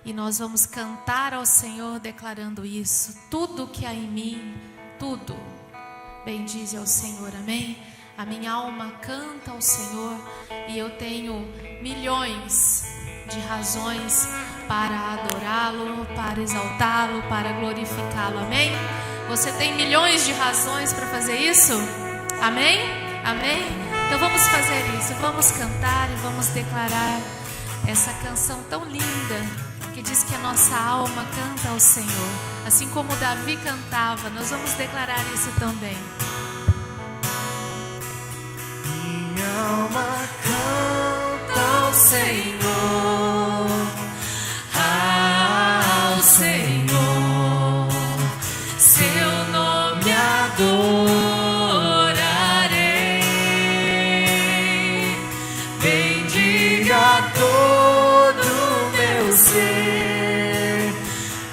E nós vamos cantar ao Senhor declarando isso. Tudo que há em mim, tudo, bendize ao Senhor, amém? A minha alma canta ao Senhor e eu tenho milhões de razões para adorá-lo, para exaltá-lo, para glorificá-lo, amém? Você tem milhões de razões para fazer isso? Amém? Amém? Então vamos fazer isso, vamos cantar e vamos declarar essa canção tão linda que diz que a nossa alma canta ao Senhor. Assim como Davi cantava, nós vamos declarar isso também. Minha alma canta ao Senhor, ao Senhor, seu nome adorarei. Bendiga todo o meu ser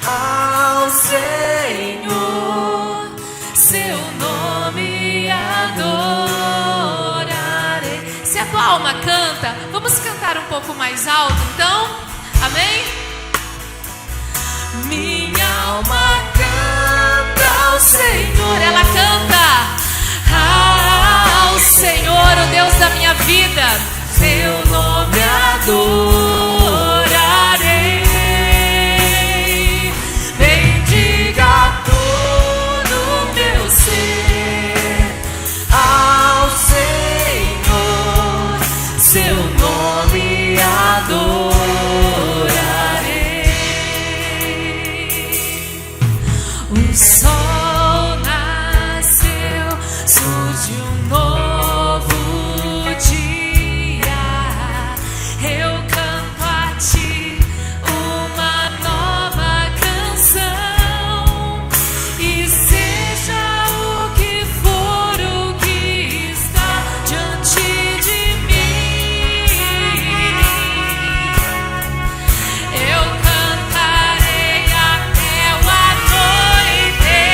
ao Senhor, seu nome adorarei. Se a tua alma canta, vamos cantar um pouco mais alto, então? Amém? Minha alma canta ao Senhor, Ela canta ao Senhor, o Deus da minha vida. seu nome adorarei. Bendiga todo o meu ser ao Senhor, seu nome adorarei. O sol nasceu, surge um novo dia. Eu canto a ti uma nova canção. E seja o que for, o que está diante de mim, eu cantarei até o anoitecer.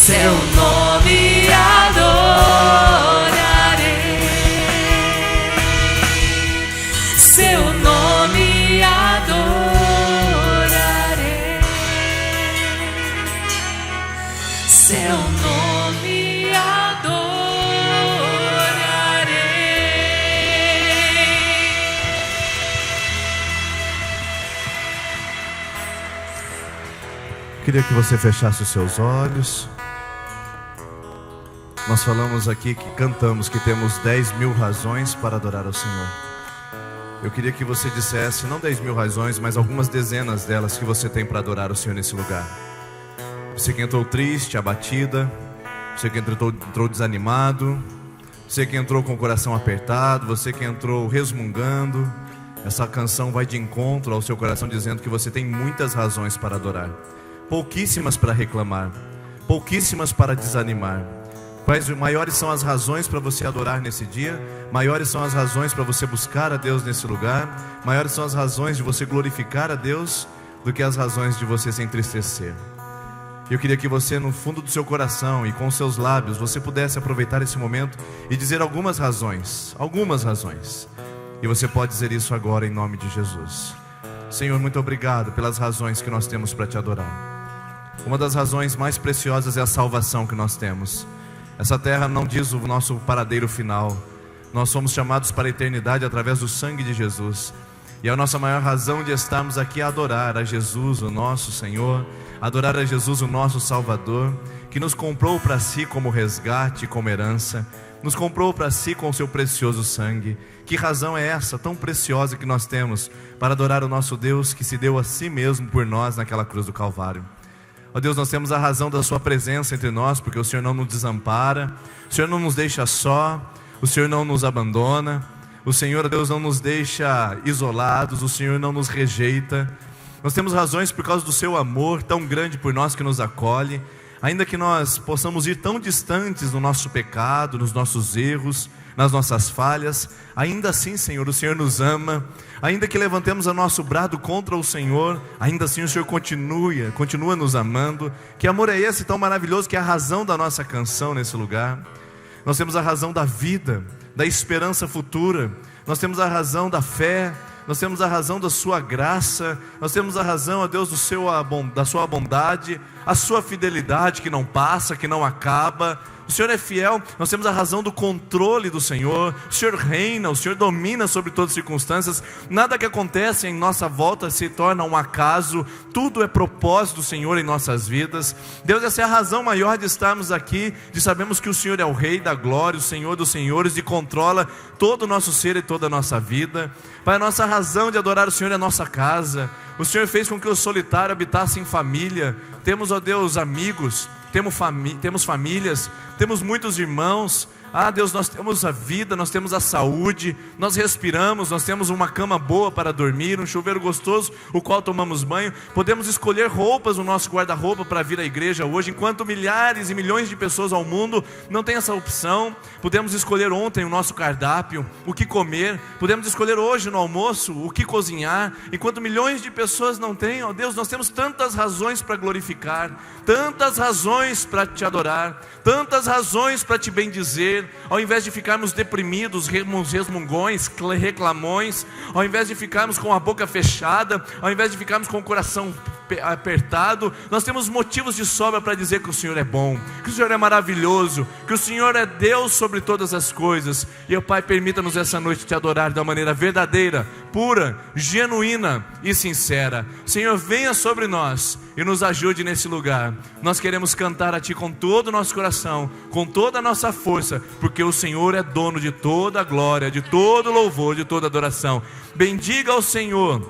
seu nome adorarei, seu nome adorarei, seu nome Queria que você fechasse os seus olhos. Nós falamos aqui que cantamos que temos 10.000 razões para adorar ao Senhor. Eu queria que você dissesse, não 10.000 razões, mas algumas dezenas delas que você tem para adorar o Senhor nesse lugar. Você que entrou triste, abatida, você que entrou desanimado, você que entrou com o coração apertado, você que entrou resmungando, essa canção vai de encontro ao seu coração dizendo que você tem muitas razões para adorar. Pouquíssimas para reclamar, pouquíssimas para desanimar. Maiores são as razões para você adorar nesse dia, maiores são as razões para você buscar a Deus nesse lugar, maiores são as razões de você glorificar a Deus do que as razões de você se entristecer. Eu queria que você, no fundo do seu coração e com os seus lábios, você pudesse aproveitar esse momento e dizer algumas razões. E você pode dizer isso agora em nome de Jesus. Senhor, muito obrigado pelas razões que nós temos para te adorar. Uma das razões mais preciosas é a salvação que nós temos. Essa terra não diz o nosso paradeiro final. Nós somos chamados para a eternidade através do sangue de Jesus. E a nossa maior razão de estarmos aqui é adorar a Jesus, o nosso Senhor, adorar a Jesus, o nosso Salvador, que nos comprou para si como resgate, como herança, nos comprou para si com o seu precioso sangue. Que razão é essa tão preciosa que nós temos para adorar o nosso Deus que se deu a si mesmo por nós naquela cruz do Calvário? Ó Deus, nós temos a razão da sua presença entre nós, porque o Senhor não nos desampara, o Senhor não nos deixa só, o Senhor não nos abandona, o Senhor, Deus, não nos deixa isolados, o Senhor não nos rejeita. Nós temos razões por causa do seu amor tão grande por nós que nos acolhe. Ainda que nós possamos ir tão distantes no nosso pecado, nos nossos erros, nas nossas falhas, ainda assim, Senhor, o Senhor nos ama. Ainda que levantemos o nosso brado contra o Senhor, ainda assim o Senhor continua nos amando. Que amor é esse tão maravilhoso, que é a razão da nossa canção nesse lugar? Nós temos a razão da vida, da esperança futura. Nós temos a razão da fé. Nós temos a razão da sua graça. Nós temos a razão, ó Deus, da sua bondade, a sua fidelidade que não passa, que não acaba. O Senhor é fiel. Nós temos a razão do controle do Senhor. O Senhor reina, o Senhor domina sobre todas as circunstâncias. Nada que acontece em nossa volta se torna um acaso. Tudo é propósito do Senhor em nossas vidas. Deus, essa é a razão maior de estarmos aqui, de sabermos que o Senhor é o Rei da glória, o Senhor dos senhores, e controla todo o nosso ser e toda a nossa vida. Pai, a nossa razão de adorar o Senhor é a nossa casa. O Senhor fez com que o solitário habitasse em família. Temos, ó Deus, amigos, temos famílias, temos muitos irmãos. Ah, Deus, nós temos a vida, nós temos a saúde, nós respiramos, nós temos uma cama boa para dormir, um chuveiro gostoso, o qual tomamos banho. Podemos escolher roupas no nosso guarda-roupa para vir à igreja hoje, enquanto milhares e milhões de pessoas ao mundo não têm essa opção. Podemos escolher ontem o nosso cardápio, o que comer. Podemos escolher hoje no almoço o que cozinhar, enquanto milhões de pessoas não têm. Ó Deus, nós temos tantas razões para glorificar, tantas razões para te adorar, tantas razões para te bendizer. Ao invés de ficarmos deprimidos, resmungões, reclamões, ao invés de ficarmos com a boca fechada, ao invés de ficarmos com o coração apertado, nós temos motivos de sobra para dizer que o Senhor é bom, que o Senhor é maravilhoso, que o Senhor é Deus sobre todas as coisas. E, Pai, permita-nos essa noite te adorar da maneira verdadeira, pura, genuína e sincera. Senhor, venha sobre nós e nos ajude nesse lugar. Nós queremos cantar a Ti com todo o nosso coração, com toda a nossa força, porque o Senhor é dono de toda a glória, de todo o louvor, de toda a adoração. Bendiga ao Senhor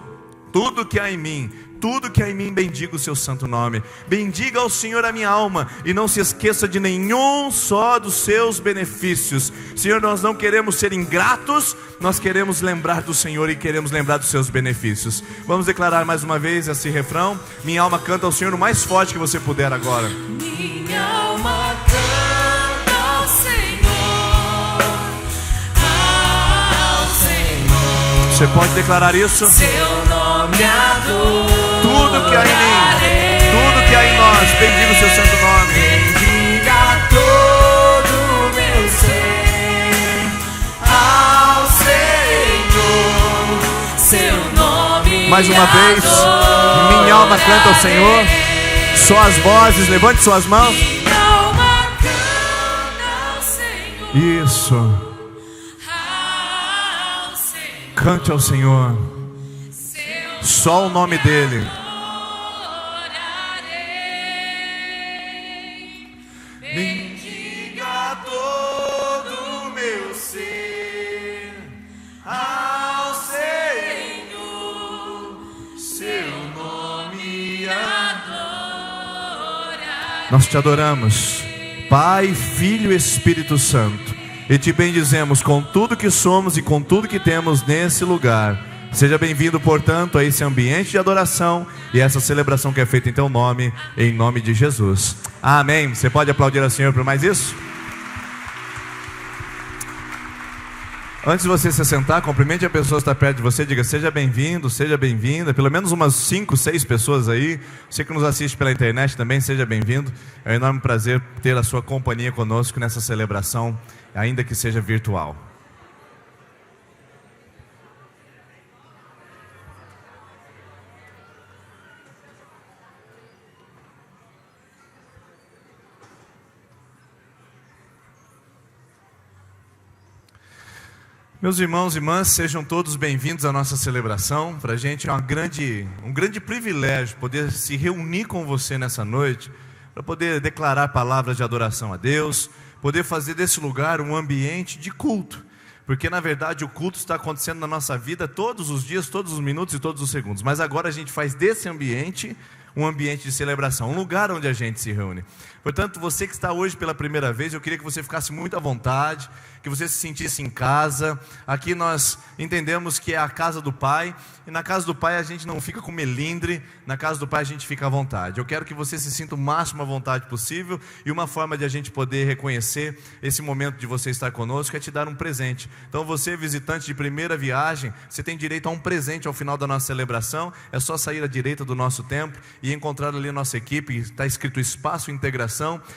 tudo que há em mim. Tudo que há em mim, bendiga o seu santo nome. Bendiga ao Senhor a minha alma, e não se esqueça de nenhum só dos seus benefícios. Senhor, nós não queremos ser ingratos, nós queremos lembrar do Senhor e queremos lembrar dos seus benefícios. Vamos declarar mais uma vez esse refrão. Minha alma canta ao Senhor o mais forte que você puder agora. Minha alma canta ao Senhor, ao Senhor. Você pode declarar isso? Seu nome adorarei. Tudo que há em mim, tudo que há em nós, bendiga o seu santo nome. mais uma vez. Minha alma canta ao Senhor. Só as vozes, levante suas mãos. Minha alma canta ao Senhor. Isso. Ao Senhor. Cante ao Senhor. Só o nome dele. Bendiga todo o meu ser ao Senhor, seu nome adora. Nós te adoramos, Pai, Filho e Espírito Santo, e te bendizemos com tudo que somos e com tudo que temos nesse lugar. Seja bem-vindo, portanto, a esse ambiente de adoração e essa celebração que é feita em teu nome, em nome de Jesus. Amém. Você pode aplaudir ao Senhor por mais isso? Antes de você se sentar, cumprimente a pessoa que está perto de você, diga seja bem-vindo, seja bem-vinda. Pelo menos umas 5, 6 pessoas aí. Você que nos assiste pela internet também, seja bem-vindo. É um enorme prazer ter a sua companhia conosco nessa celebração, ainda que seja virtual. Meus irmãos e irmãs, sejam todos bem-vindos à nossa celebração. Para a gente é um grande privilégio poder se reunir com você nessa noite, para poder declarar palavras de adoração a Deus, poder fazer desse lugar um ambiente de culto. Porque na verdade o culto está acontecendo na nossa vida todos os dias, todos os minutos e todos os segundos. Mas agora a gente faz desse ambiente um ambiente de celebração, um lugar onde a gente se reúne. Portanto, você que está hoje pela primeira vez, eu queria que você ficasse muito à vontade, que você se sentisse em casa. Aqui nós entendemos que é a casa do Pai, e na casa do Pai a gente não fica com melindre, na casa do Pai a gente fica à vontade. Eu quero que você se sinta o máximo à vontade possível, e uma forma de a gente poder reconhecer esse momento de você estar conosco é te dar um presente. Então você, visitante de primeira viagem, você tem direito a um presente ao final da nossa celebração. É só sair à direita do nosso templo e encontrar ali a nossa equipe, está escrito Espaço Integração.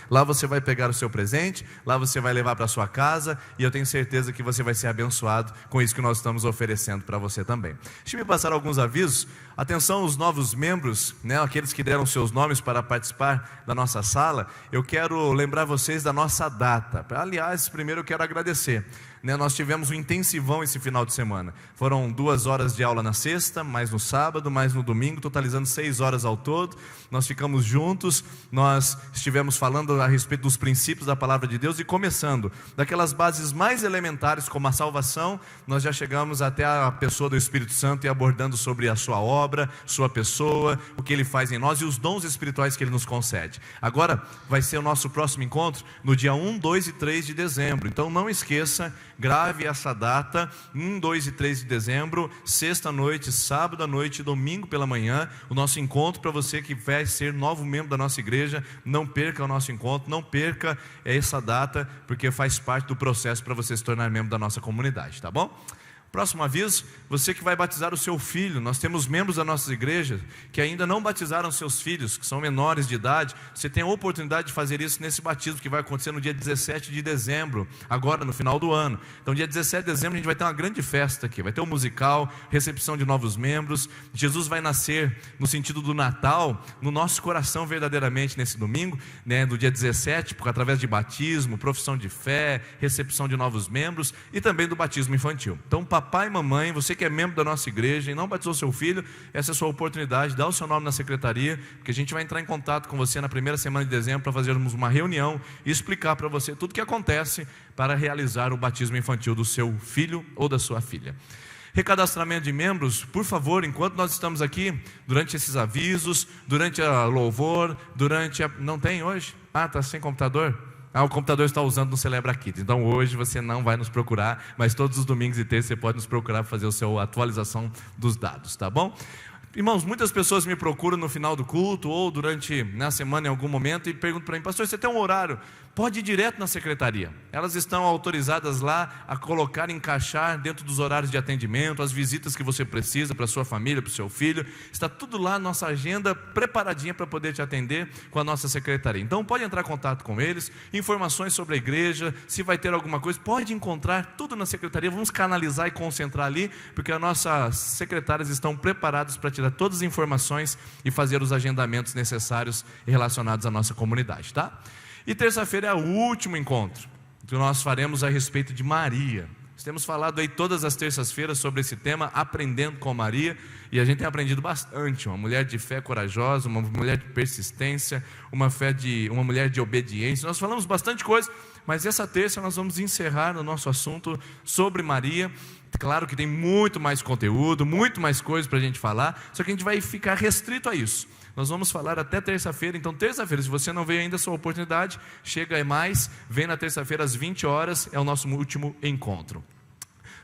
Lá você vai pegar o seu presente, lá você vai levar para a sua casa, e eu tenho certeza que você vai ser abençoado com isso que nós estamos oferecendo para você também. Deixa eu me passar alguns avisos. Atenção os novos membros, aqueles que deram seus nomes para participar da nossa sala. Eu quero lembrar vocês da nossa data. Aliás, primeiro eu quero agradecer. Nós tivemos um intensivão esse final de semana. Foram 2 horas de aula na sexta, mais no sábado, mais no domingo, totalizando 6 horas ao todo. Nós ficamos juntos, nós estivemos falando a respeito dos princípios da palavra de Deus e começando daquelas bases mais elementares como a salvação, nós já chegamos até a pessoa do Espírito Santo e abordando sobre a sua obra, sua pessoa, o que Ele faz em nós e os dons espirituais que Ele nos concede. Agora vai ser o nosso próximo encontro no dia 1, 2 e 3 de dezembro, então não esqueça, grave essa data, 1, 2 e 3 de dezembro, sexta noite, sábado à noite, domingo pela manhã, o nosso encontro para você que vai ser novo membro da nossa igreja. Não perca o nosso encontro, não perca essa data, porque faz parte do processo para você se tornar membro da nossa comunidade, tá bom? Próximo aviso, você que vai batizar o seu filho, nós temos membros da nossa igreja que ainda não batizaram seus filhos, que são menores de idade. Você tem a oportunidade de fazer isso nesse batismo que vai acontecer no dia 17 de dezembro, agora no final do ano. Então dia 17 de dezembro a gente vai ter uma grande festa aqui, vai ter um musical, recepção de novos membros. Jesus vai nascer no sentido do Natal, no nosso coração verdadeiramente nesse domingo, do dia 17, através de batismo, profissão de fé, recepção de novos membros e também do batismo infantil. Então papai e mamãe, você que é membro da nossa igreja e não batizou seu filho, essa é a sua oportunidade, dá o seu nome na secretaria, porque a gente vai entrar em contato com você na primeira semana de dezembro para fazermos uma reunião e explicar para você tudo o que acontece para realizar o batismo infantil do seu filho ou da sua filha. Recadastramento de membros, por favor, enquanto nós estamos aqui, durante esses avisos, durante a louvor, não tem hoje? Está sem computador? O computador está usando no Celebra Kids. Então hoje você não vai nos procurar, mas todos os domingos e terças você pode nos procurar para fazer a sua atualização dos dados, tá bom? Irmãos, muitas pessoas me procuram no final do culto ou durante na semana em algum momento e perguntam para mim: pastor, você tem um horário? Pode ir direto na secretaria. Elas estão autorizadas lá a colocar, encaixar dentro dos horários de atendimento, as visitas que você precisa para a sua família, para o seu filho. Está tudo lá, nossa agenda preparadinha para poder te atender com a nossa secretaria. Então pode entrar em contato com eles, informações sobre a igreja, se vai ter alguma coisa, pode encontrar tudo na secretaria. Vamos canalizar e concentrar ali, porque as nossas secretárias estão preparadas para tirar todas as informações e fazer os agendamentos necessários e relacionados à nossa comunidade, tá? E terça-feira é o último encontro que nós faremos a respeito de Maria. Nós temos falado aí todas as terças-feiras sobre esse tema, aprendendo com Maria, e a gente tem aprendido bastante. Uma mulher de fé corajosa, uma mulher de persistência, uma mulher de obediência. Nós falamos bastante coisa, mas essa terça nós vamos encerrar o nosso assunto sobre Maria. Claro que tem muito mais conteúdo, muito mais coisas para a gente falar, só que a gente vai ficar restrito a isso. Nós vamos falar até terça-feira. Então terça-feira, se você não veio ainda, a sua oportunidade, chega mais, vem na terça-feira às 20 horas, é o nosso último encontro.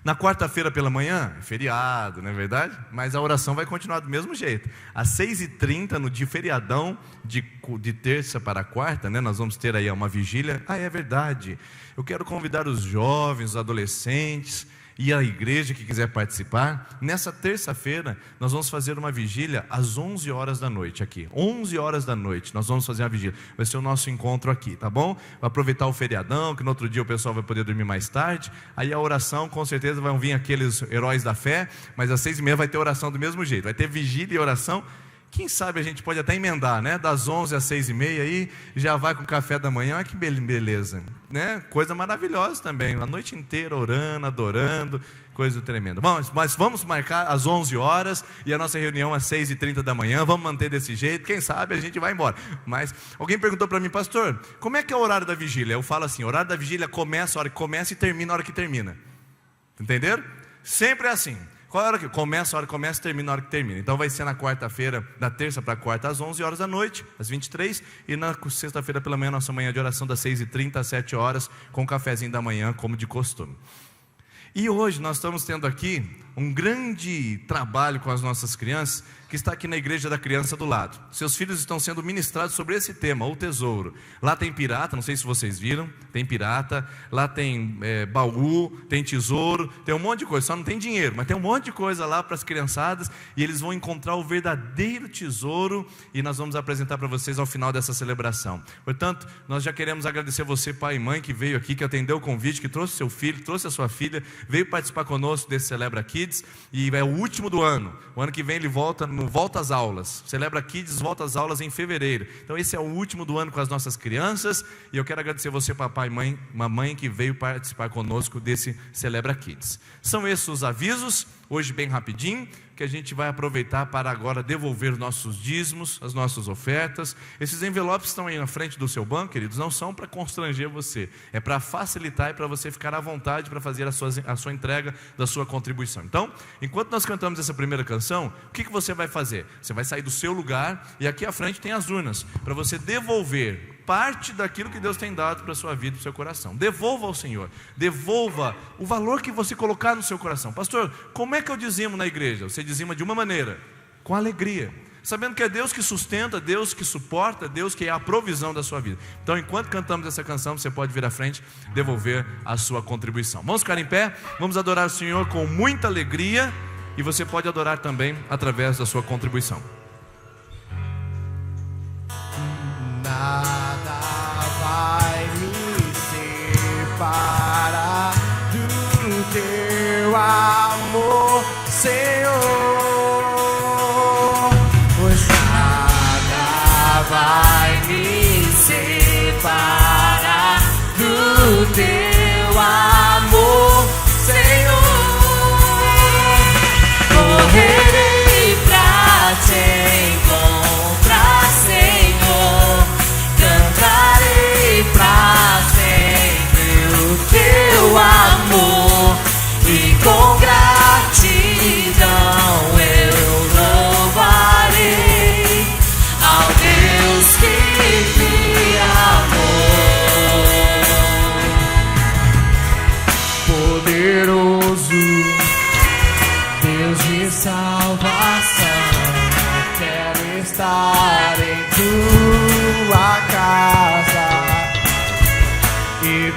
Na quarta-feira pela manhã, feriado, não é verdade? Mas a oração vai continuar do mesmo jeito. Às 6h30, no dia feriadão, de terça para quarta, né, nós vamos ter aí uma vigília. É verdade, eu quero convidar os jovens, os adolescentes e a igreja que quiser participar. Nessa terça-feira nós vamos fazer uma vigília às 11 horas da noite aqui. 11 horas da noite nós vamos fazer uma vigília. Vai ser o nosso encontro aqui, tá bom? Vai aproveitar o feriadão, que no outro dia o pessoal vai poder dormir mais tarde. Aí a oração, com certeza vão vir aqueles heróis da fé, mas às 6h30 vai ter oração do mesmo jeito. Vai ter vigília e oração. Quem sabe a gente pode até emendar, né? Das 11 às 6h30 aí, já vai com o café da manhã. Olha que beleza, né? Coisa maravilhosa também, a noite inteira orando, adorando, coisa tremenda. Bom, mas vamos marcar às 11 horas e a nossa reunião às 6h30 da manhã, vamos manter desse jeito, quem sabe a gente vai embora. Mas alguém perguntou para mim: pastor, como é que é o horário da vigília? Eu falo assim: o horário da vigília começa a hora que começa e termina a hora que termina. Entenderam? Sempre é assim. Qual é a hora que começa? A hora que começa e termina a hora que termina. Então vai ser na quarta-feira, da terça para quarta, às 11 horas da noite, às 23. E na sexta-feira pela manhã, nossa manhã de oração das 6h30 às 7 horas, com o cafezinho da manhã, como de costume. E hoje nós estamos tendo aqui um grande trabalho com as nossas crianças, que está aqui na igreja da criança do lado. Seus filhos estão sendo ministrados sobre esse tema, o tesouro. Lá tem pirata, não sei se vocês viram, tem pirata. Lá tem baú, tem tesouro, tem um monte de coisa. Só não tem dinheiro, mas tem um monte de coisa lá para as criançadas. E eles vão encontrar o verdadeiro tesouro, e nós vamos apresentar para vocês ao final dessa celebração. Portanto, nós já queremos agradecer você, pai e mãe, que veio aqui, que atendeu o convite, que trouxe seu filho, trouxe a sua filha, veio participar conosco desse Celebra Kids. E é o último do ano. O ano que vem ele volta às aulas. Celebra Kids volta às aulas em fevereiro. Então esse é o último do ano com as nossas crianças. E eu quero agradecer você, papai e mãe, mamãe, que veio participar conosco desse Celebra Kids. São esses os avisos. Hoje bem rapidinho, que a gente vai aproveitar para agora devolver os nossos dízimos, as nossas ofertas. Esses envelopes estão aí na frente do seu banco, queridos, não são para constranger você, é para facilitar e para você ficar à vontade para fazer a sua entrega da sua contribuição. Então, enquanto nós cantamos essa primeira canção, o que você vai fazer? Você vai sair do seu lugar e aqui à frente tem as urnas, para você devolver parte daquilo que Deus tem dado para a sua vida, para o seu coração. Devolva ao Senhor, devolva o valor que você colocar no seu coração. Pastor, como é que eu dizimo na igreja? Você dizima de uma maneira, com alegria, sabendo que é Deus que sustenta, Deus que suporta, Deus que é a provisão da sua vida. Então, enquanto cantamos essa canção, você pode vir à frente, devolver a sua contribuição. Vamos ficar em pé, vamos adorar o Senhor com muita alegria, e você pode adorar também através da sua contribuição. Nada vai me separar do teu amor, Senhor, pois nada vai me separar do teu amor, Senhor. Correrei pra te encontrar, Senhor, cantarei pra sempre o teu amor e com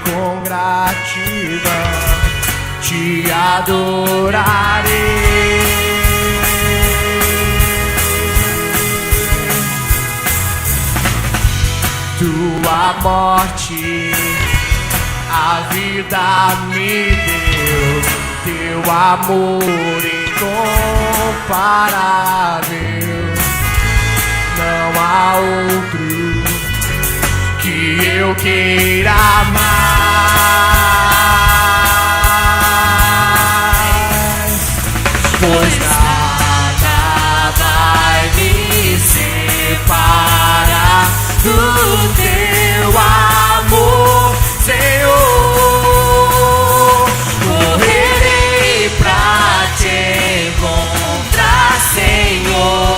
com gratidão te adorarei. Tua morte, a vida me deu, teu amor incomparável. Não há outro que eu queira mais, pois nada vai me separar do teu amor, Senhor. Correrei pra te encontrar, Senhor.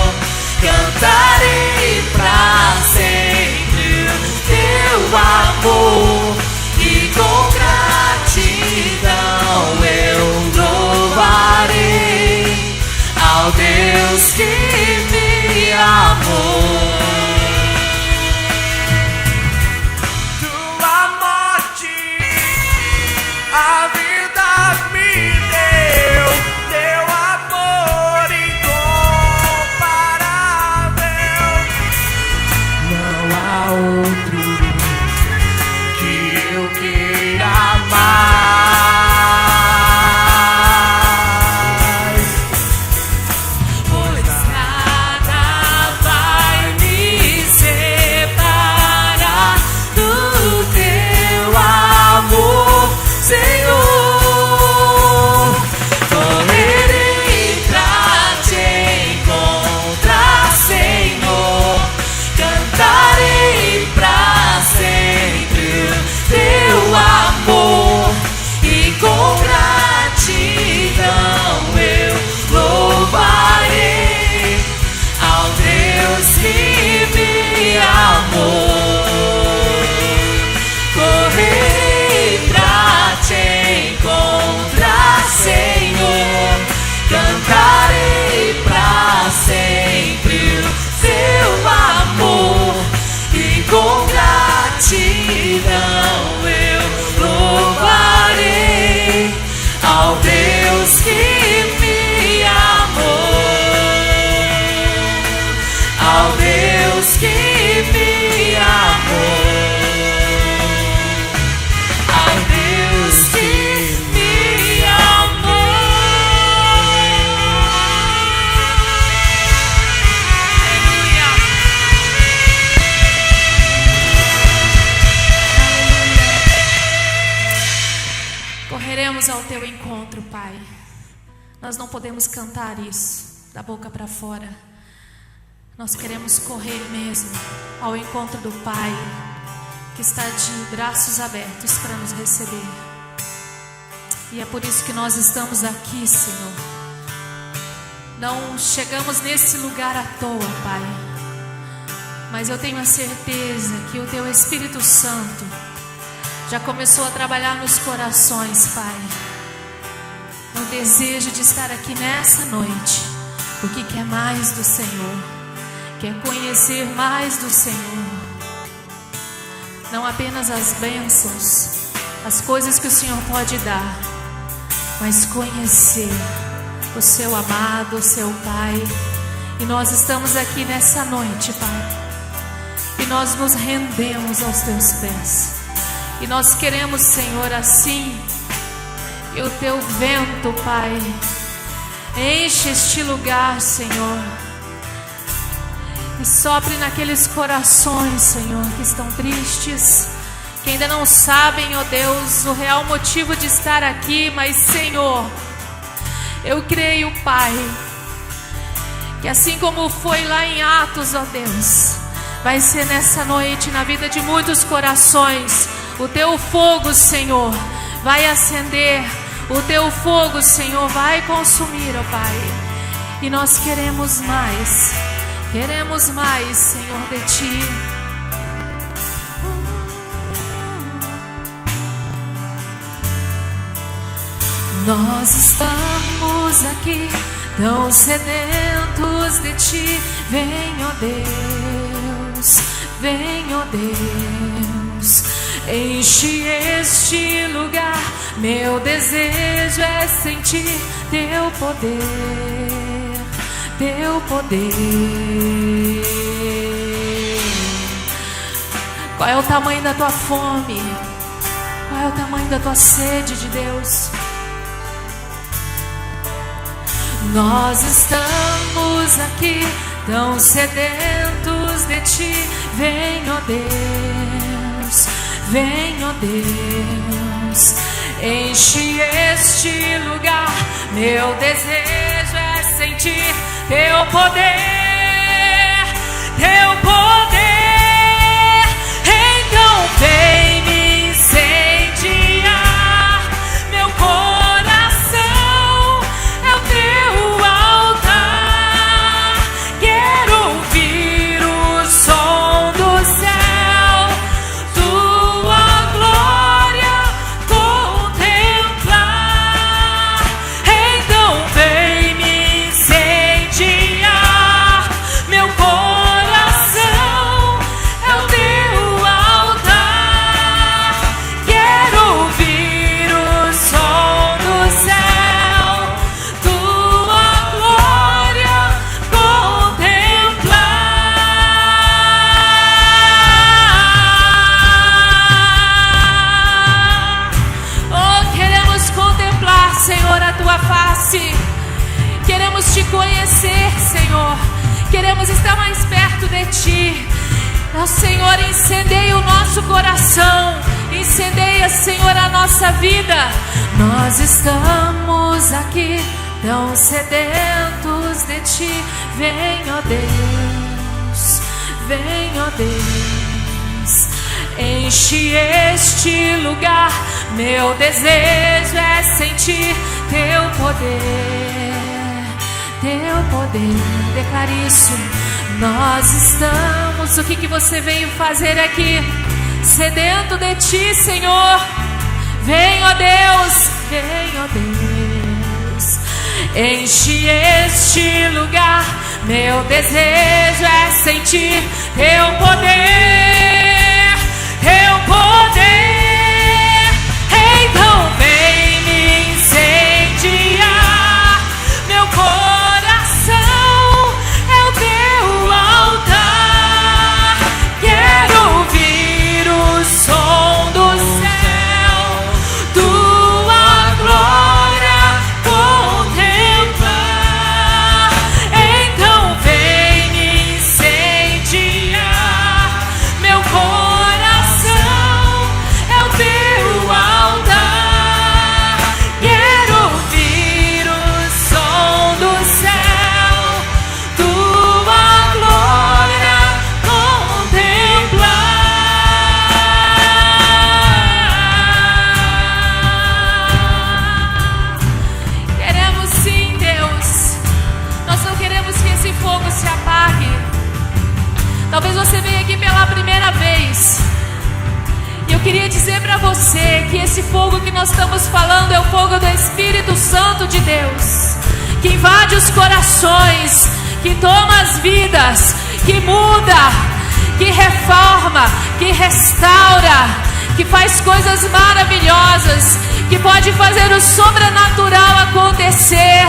Cantarei pra sempre o teu amor, e com gratidão eu louvarei ao Deus que me amou. Tua morte, a vida me deu, teu amor incomparável. Não há outro que eu queira mais, pois nada vai me separar do teu amor, Senhor. Correrei pra te encontrar, Senhor. Cantarei pra sempre o teu amor, e com gratidão eu louvarei ao Deus que me amou. Correrei pra te encontrar, Senhor. Cantarei pra sempre o teu amor, e com gratidão eu louvarei ao Deus que me amou, ao Deus que me amou, ao Deus que me amou. Aleluia. Correremos ao teu encontro, Pai. Nós não podemos cantar isso da boca para fora. Nós queremos correr mesmo ao encontro do Pai, que está de braços abertos para nos receber. E é por isso que nós estamos aqui, Senhor. Não chegamos nesse lugar à toa, Pai. Mas eu tenho a certeza que o teu Espírito Santo já começou a trabalhar nos corações, Pai, no desejo de estar aqui nessa noite, porque quer mais do Senhor, quer conhecer mais do Senhor. Não apenas as bênçãos, as coisas que o Senhor pode dar, mas conhecer o seu amado, o seu Pai. E nós estamos aqui nessa noite, Pai, e nós nos rendemos aos teus pés. E nós queremos, Senhor, assim, que o teu vento, Pai, enche este lugar, Senhor, e sopre naqueles corações, Senhor, que estão tristes, que ainda não sabem, ó Deus, o real motivo de estar aqui. Mas, Senhor, eu creio, Pai, que assim como foi lá em Atos, ó Deus, vai ser nessa noite na vida de muitos corações. O teu fogo, Senhor, vai acender. O teu fogo, Senhor, vai consumir, ó Pai. E nós queremos mais, Senhor, de Ti. Nós estamos aqui tão sedentos de Ti. Vem, ó Deus, vem, ó Deus. Enche este lugar, meu desejo é sentir teu poder, teu poder. Qual é o tamanho da tua fome? Qual é o tamanho da tua sede de Deus? Nós estamos aqui tão sedentos de ti. Vem, ó Deus, vem, ó Deus. Enche este lugar, meu desejo é sentir teu poder, teu poder. Então vem me incendiar, meu coração é o teu altar. Quero ouvir o som do céu, tua glória contemplar. Então vem me incendiar, meu coração é o teu altar. Quero ouvir o som do céu, tua glória contemplar. Oh, queremos contemplar, Senhor, a tua face. Queremos te conhecer, Senhor. Queremos estar mais perto de ti. Ó Senhor, incendeia o nosso coração. Incendeia, Senhor, a nossa vida. Nós estamos aqui tão sedentos de ti. Vem, ó Deus, vem, ó Deus. Enche este lugar, meu desejo é sentir teu poder, teu poder. Declare isso. Nós estamos, o que você veio fazer aqui? Sedento de ti, Senhor. Vem, ó Deus, vem, ó Deus. Enche este lugar, meu desejo é sentir teu poder, teu poder. Então vem me incendiar, meu coração é o teu altar. Quero ouvir o som do céu, tua glória contemplar. Então vem me incendiar, meu coração é o teu altar. Quero ouvir o som do céu, tua glória contemplar. Queremos sim, Deus. Nós não queremos que esse fogo se apague. Talvez você venha aqui pela primeira vez. E eu queria dizer para você que esse fogo que nós estamos falando é o fogo do Espírito Santo de Deus, que invade os corações, que toma as vidas, que muda, que reforma, que restaura, que faz coisas maravilhosas, que pode fazer o sobrenatural acontecer.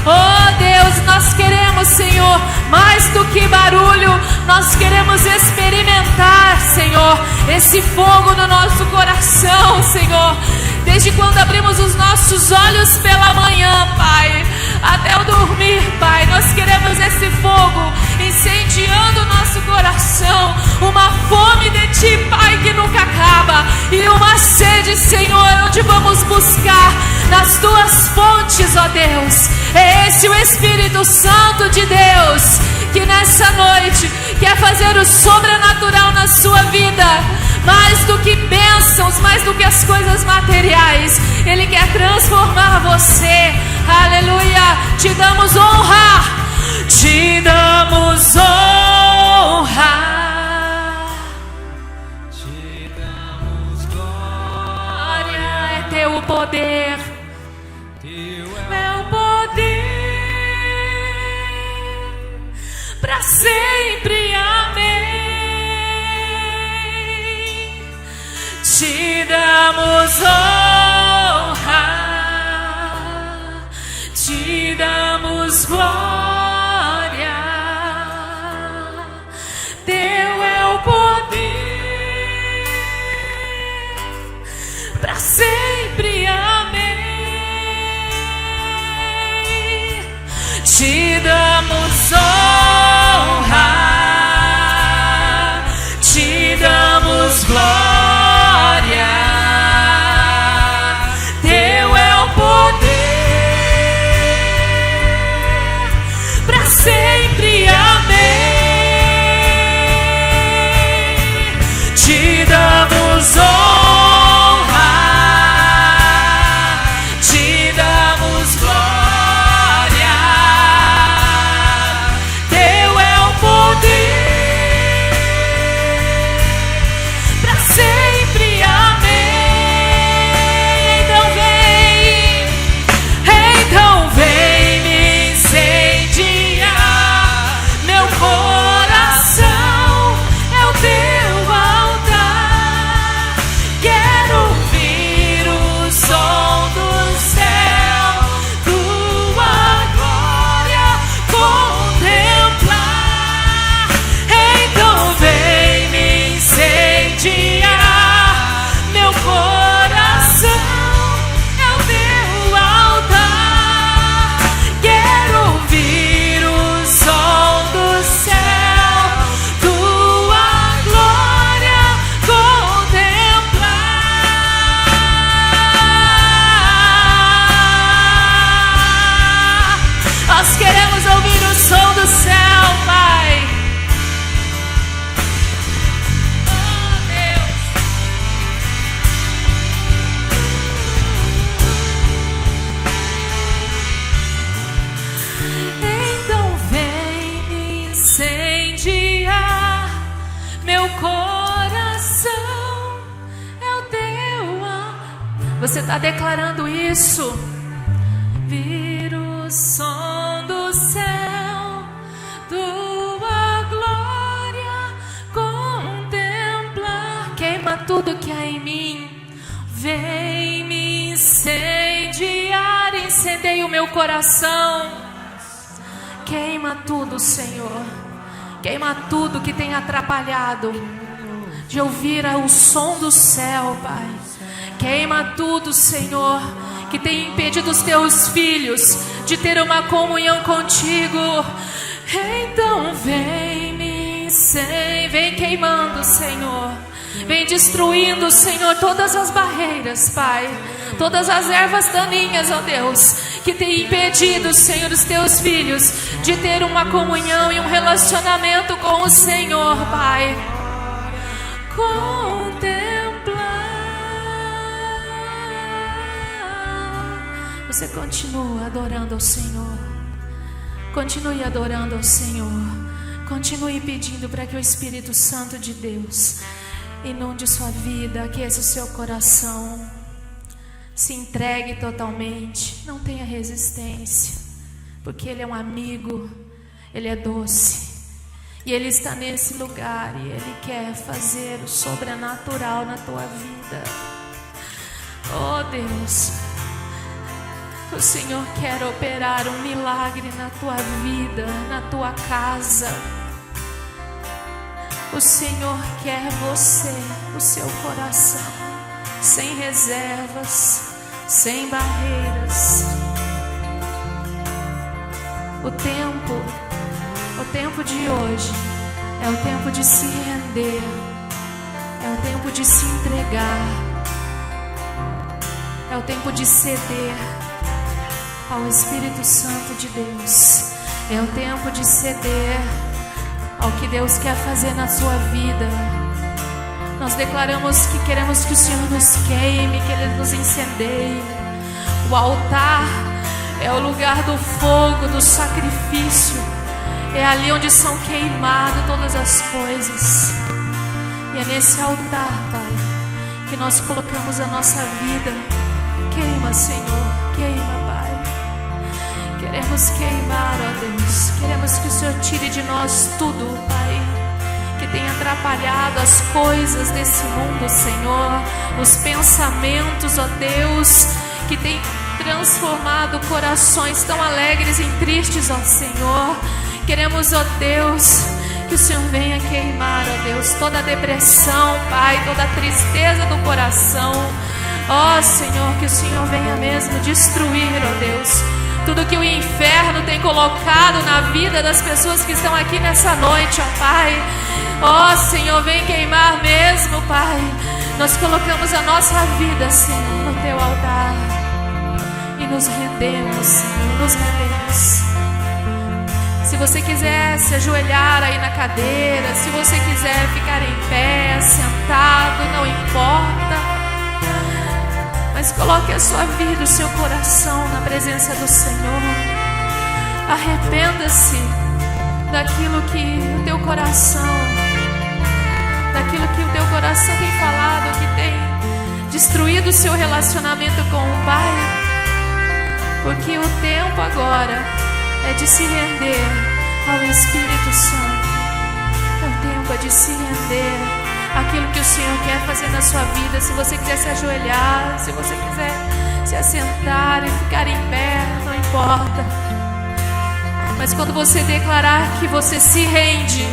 Oh Deus, nós queremos, Senhor, mais do que barulho, nós queremos experimentar, Senhor, esse fogo no nosso coração, Senhor. Desde quando abrimos os nossos olhos pela manhã, Pai, até o dormir, Pai, nós queremos esse fogo incendiando o nosso coração, uma fome de Ti, Pai, que nunca acaba, e uma sede, Senhor, onde vamos buscar nas Tuas fontes, ó Deus. É esse o Espírito Santo de Deus, que nessa noite quer fazer o sobrenatural na sua vida. Mais do que bênçãos, mais do que as coisas materiais, Ele quer transformar você. Aleluia. Te damos honra, te damos honra, te damos glória. É teu poder, meu poder, pra sempre, amém. te damos honra, te damos glória. Teu é o poder para sempre, amém. Te damos honra, te damos glória. Teu é o poder para sempre, amém. Te damos honra, te damos glória. Teu é o poder para sempre, amém. Então vem me incendiar. Meu coração é o teu altar. Quero ouvir o som do céu, tua glória contemplar. Então vem me incendiar. Meu coração é o teu altar. Quero ouvir o som do céu, tua glória contemplar. Nós queremos ouvir o som do céu, Pai. Oh, Deus. Então vem me incendiar. Meu coração é o teu amor. Você está declarando isso? Vir o som do céu, tua glória contemplar. Queima tudo que há em mim. Vem me incendiar. Incendeia o meu coração. Queima tudo, Senhor. Queima tudo que tem atrapalhado de ouvir o som do céu, Pai. Queima tudo, Senhor, que tem impedido os teus filhos de ter uma comunhão contigo. Então vem queimando, Senhor. Vem destruindo, Senhor, todas as barreiras, Pai. Todas as ervas daninhas, ó Deus, que tem impedido, Senhor, os teus filhos de ter uma comunhão e um relacionamento com o Senhor, Pai. Contemplar. Você continua adorando ao Senhor. Continue adorando ao Senhor. Continue pedindo para que o Espírito Santo de Deus inunde sua vida, aqueça o seu coração. Se entregue totalmente. Não tenha resistência, porque Ele é um amigo. Ele é doce. E Ele está nesse lugar. E Ele quer fazer o sobrenatural na tua vida. Oh Deus, o Senhor quer operar um milagre na tua vida, na tua casa. O Senhor quer você, o seu coração, sem reservas, sem barreiras. O tempo de hoje é o tempo de se render, é o tempo de se entregar, é o tempo de ceder ao Espírito Santo de Deus, é o tempo de ceder ao que Deus quer fazer na sua vida. Nós declaramos que queremos que o Senhor nos queime, que Ele nos incendeie. O altar é o lugar do fogo, do sacrifício. É ali onde são queimadas todas as coisas. E é nesse altar, Pai, que nós colocamos a nossa vida. Queima, Senhor, queima, Pai. Queremos queimar, ó Deus. Queremos que o Senhor tire de nós tudo, Pai, que tem atrapalhado as coisas desse mundo, Senhor, os pensamentos, ó Deus, que tem transformado corações tão alegres em tristes, ó Senhor. Queremos, ó Deus, que o Senhor venha queimar, ó Deus, toda a depressão, Pai, toda a tristeza do coração. Ó Senhor, que o Senhor venha mesmo destruir, ó Deus, tudo que o inferno tem colocado na vida das pessoas que estão aqui nessa noite, ó Pai. Ó Senhor, vem queimar mesmo, Pai. Nós colocamos a nossa vida, Senhor, no Teu altar e nos rendemos, Senhor, nos rendemos. Se você quiser se ajoelhar aí na cadeira, se você quiser ficar em pé, sentado, não importa, mas coloque a sua vida, o seu coração na presença do Senhor. Arrependa-se daquilo que o teu coração tem falado, que tem destruído o seu relacionamento com o Pai. Porque o tempo agora é de se render ao Espírito Santo. O tempo é de se render àquilo que o Senhor quer fazer na sua vida. Se você quiser se ajoelhar, se você quiser se assentar e ficar em pé, não importa. Mas quando você declarar que você se rende,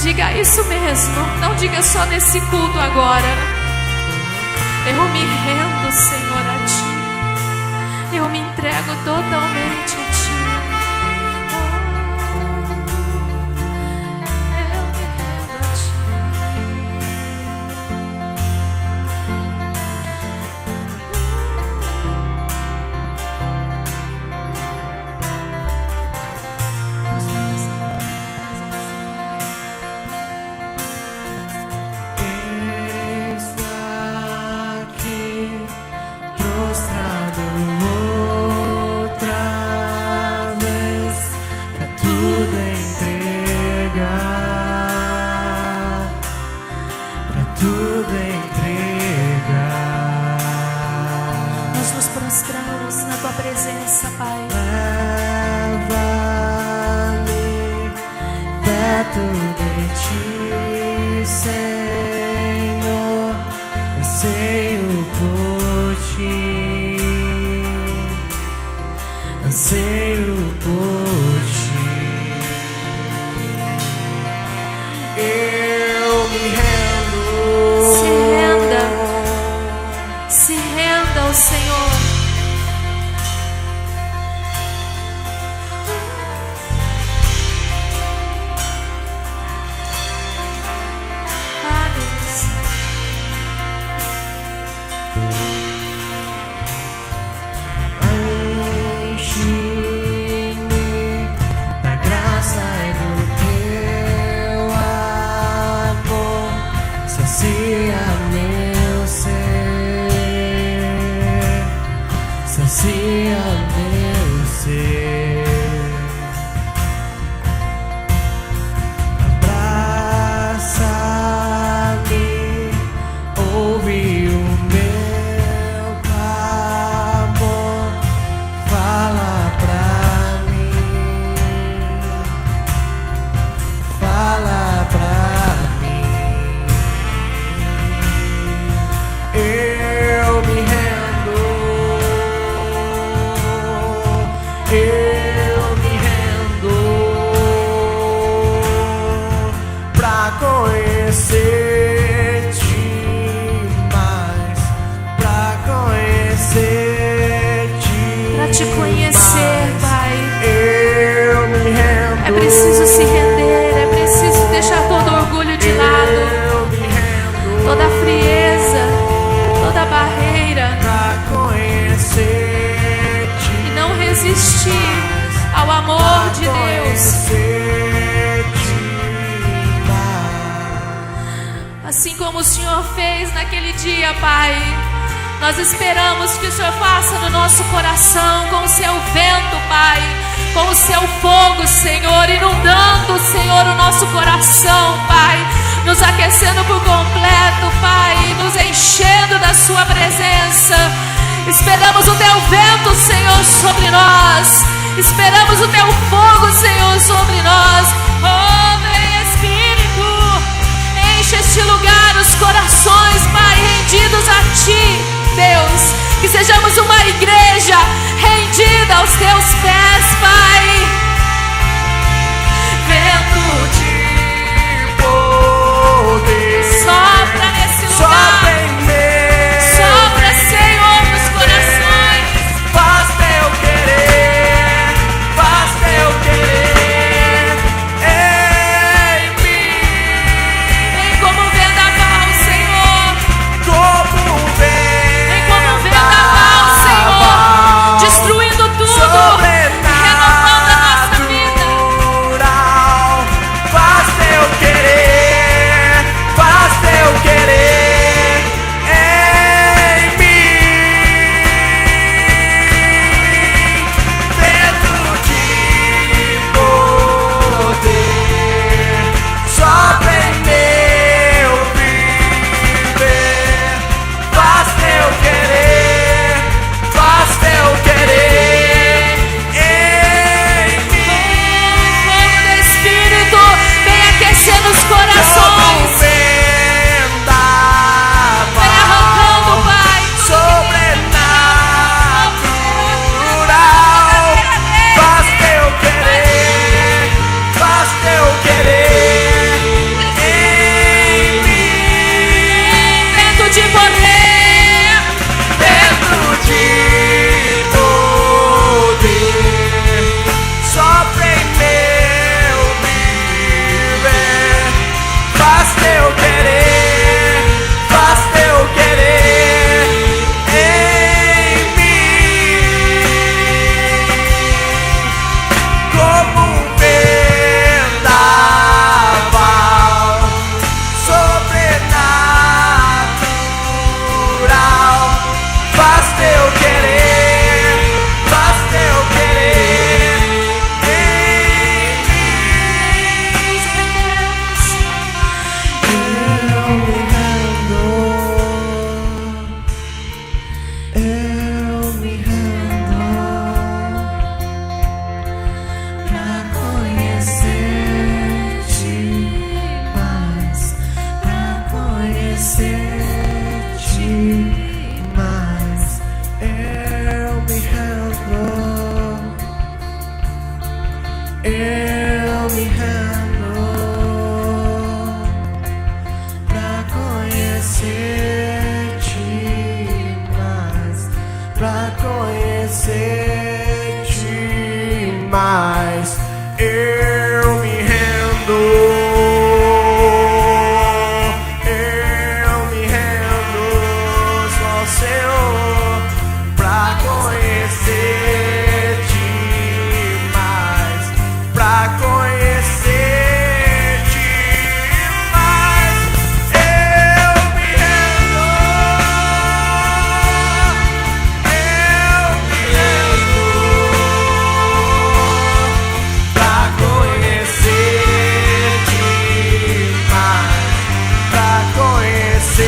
diga isso mesmo. Não diga só nesse culto agora: eu me rendo, Senhor, a Ti. Eu me entrego totalmente a Ti. Assim como o Senhor fez naquele dia, Pai, nós esperamos que o Senhor faça no nosso coração com o seu vento, Pai, com o seu fogo, Senhor, inundando, Senhor, o nosso coração, Pai, nos aquecendo por completo, Pai, nos enchendo da sua presença. Esperamos o teu vento, Senhor, sobre nós. Esperamos o teu fogo, Senhor, sobre nós. Oh, vem Espírito corações, Pai, rendidos a Ti, Deus. Que sejamos uma igreja rendida aos Teus pés, Pai. Vento de poder, Sopra nesse lugar. sopra em meu, Sopra, Senhor, nos corações. faz teu querer, faz teu querer em mim. Vem como um vendaval, Senhor. Como um Vem como um vendaval, Senhor. Destruindo tudo. Renovando a nossa vida. sobrenatural, faz teu querer, faz teu querer em mim. Vento de poder, sopra em meu viver, faz teu querer, faz teu querer em mim. Fogo do Espírito, vem aquecer nos corações. Vem arrancando, Pai. Sobrenatural, faz teu querer, faz teu querer em mim. Vento de poder. Dentro de poder, sopra em meu viver, faz teu querer, faz teu querer em mim. Como um vendaval sobrenatural, faz teu querer, faz teu querer em mim. Eu me rendo, eu me rendo pra conhecer-te mais, pra conhecer-te mais. Eu me rendo, eu me rendo pra conhecer-te mais, pra conhecer-te mais. Eu me rendo, eu me rendo só ao Senhor pra conhecer-te mais, pra conhecer-te mais. Eu me rendo, eu me rendo pra conhecer-te mais, pra conhecer-te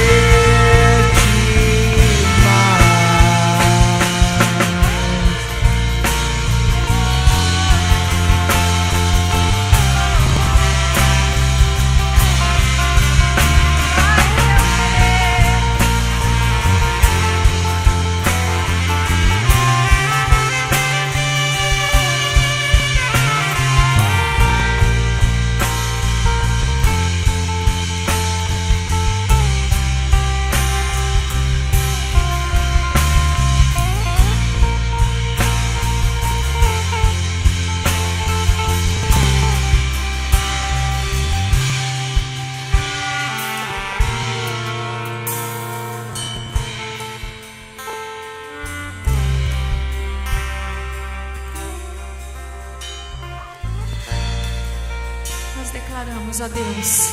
Nós declaramos a Deus.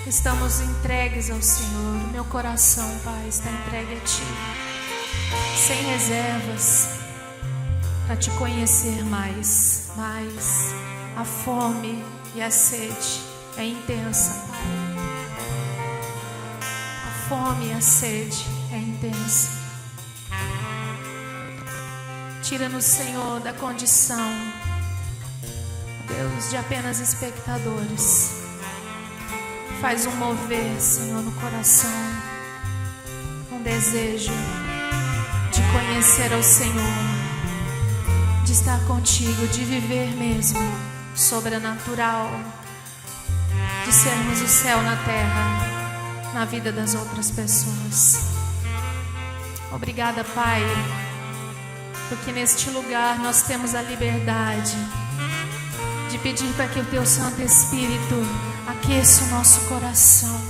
Estamos entregues ao Senhor. O meu coração, Pai, está entregue a Ti. Sem reservas. Para Te conhecer mais. Mais. A fome e a sede é intensa, Pai. A fome e a sede é intensa. Tira-nos, Senhor, da condição, Deus, de apenas espectadores. Faz um mover, Senhor, no coração, um desejo de conhecer ao Senhor, de estar contigo, de viver mesmo sobrenatural, de sermos o céu na terra, na vida das outras pessoas. Obrigada, Pai, porque neste lugar nós temos a liberdade de pedir para que o Teu Santo Espírito aqueça o nosso coração,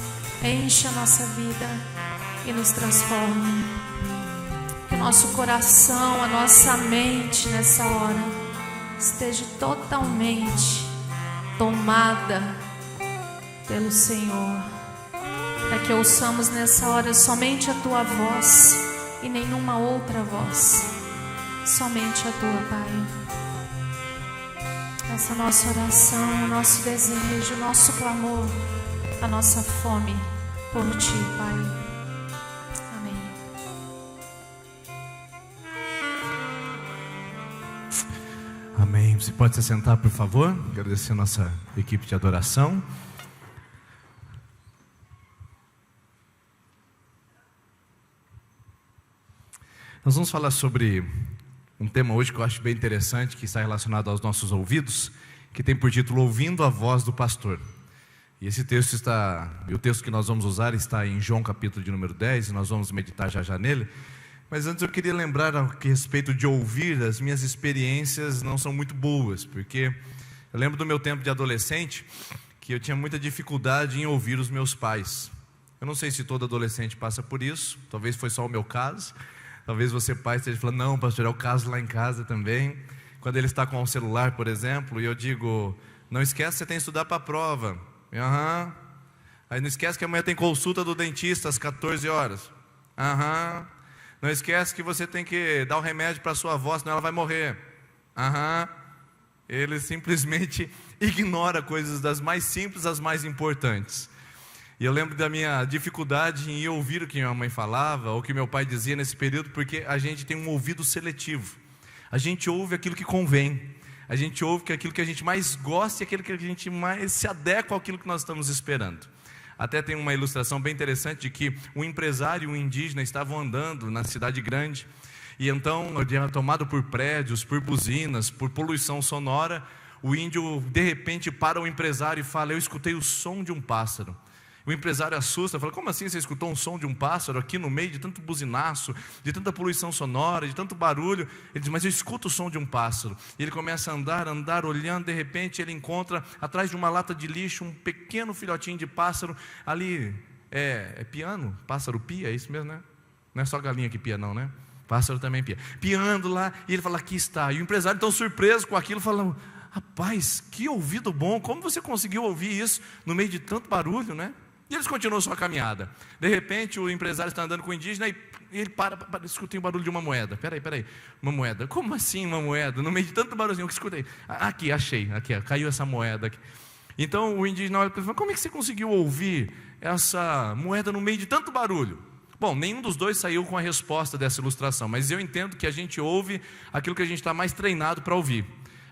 encha a nossa vida e nos transforme. Que o nosso coração, a nossa mente nessa hora esteja totalmente tomada pelo Senhor, para que ouçamos nessa hora somente a Tua voz e nenhuma outra voz, somente a Tua, Pai. Essa nossa oração, o nosso desejo, o nosso clamor, a nossa fome por Ti, Pai. Amém. Amém. Você pode se sentar, por favor? Agradecer a nossa equipe de adoração. Nós vamos falar sobre um tema hoje que eu acho bem interessante, que está relacionado aos nossos ouvidos, que tem por título Ouvindo a Voz do Pastor. E esse texto o texto que nós vamos usar está em João capítulo de número 10, e nós vamos meditar já nele. Mas antes eu queria lembrar a respeito de ouvir, as minhas experiências não são muito boas, porque eu lembro do meu tempo de adolescente, que eu tinha muita dificuldade em ouvir os meus pais. Eu não sei se todo adolescente passa por isso, talvez foi só o meu caso. Talvez você, pai, esteja falando, não, pastor, é o caso lá em casa também. Quando ele está com o celular, por exemplo, e eu digo, não esquece, você tem que estudar para a prova. Aham. Aí não esquece que amanhã tem consulta do dentista às 14 horas. Aham. Não esquece que você tem que dar o remédio para a sua avó, senão ela vai morrer. Aham. Ele simplesmente ignora coisas das mais simples às mais importantes. E eu lembro da minha dificuldade em ouvir o que minha mãe falava, ou o que meu pai dizia nesse período, porque a gente tem um ouvido seletivo. A gente ouve aquilo que convém. A gente ouve aquilo que a gente mais gosta e aquilo que a gente mais se adequa àquilo que nós estamos esperando. Até tem uma ilustração bem interessante de que um empresário e um indígena estavam andando na cidade grande. E então, tomado por prédios, por buzinas, por poluição sonora, o índio de repente para o empresário e fala, eu escutei o som de um pássaro. O empresário assusta, fala, como assim você escutou um som de um pássaro aqui no meio de tanto buzinaço, de tanta poluição sonora, de tanto barulho? Ele diz, mas eu escuto o som de um pássaro. E ele começa a andar, olhando, de repente ele encontra atrás de uma lata de lixo um pequeno filhotinho de pássaro. Ali é piano? Pássaro pia, é isso mesmo, né? Não é só galinha que pia não, né? Pássaro também pia. Piando lá, e ele fala, aqui está. E o empresário tão surpreso com aquilo, fala, rapaz, que ouvido bom, como você conseguiu ouvir isso no meio de tanto barulho, né? E eles continuam sua caminhada. De repente o empresário está andando com o indígena e ele para escutei o barulho de uma moeda. Peraí, uma moeda. Como assim uma moeda? No meio de tanto barulhinho que escutei. Aqui, achei, aqui, caiu essa moeda aqui. Então o indígena olha para ele e fala, como é que você conseguiu ouvir essa moeda no meio de tanto barulho? Bom, nenhum dos dois saiu com a resposta dessa ilustração, mas eu entendo que a gente ouve aquilo que a gente está mais treinado para ouvir.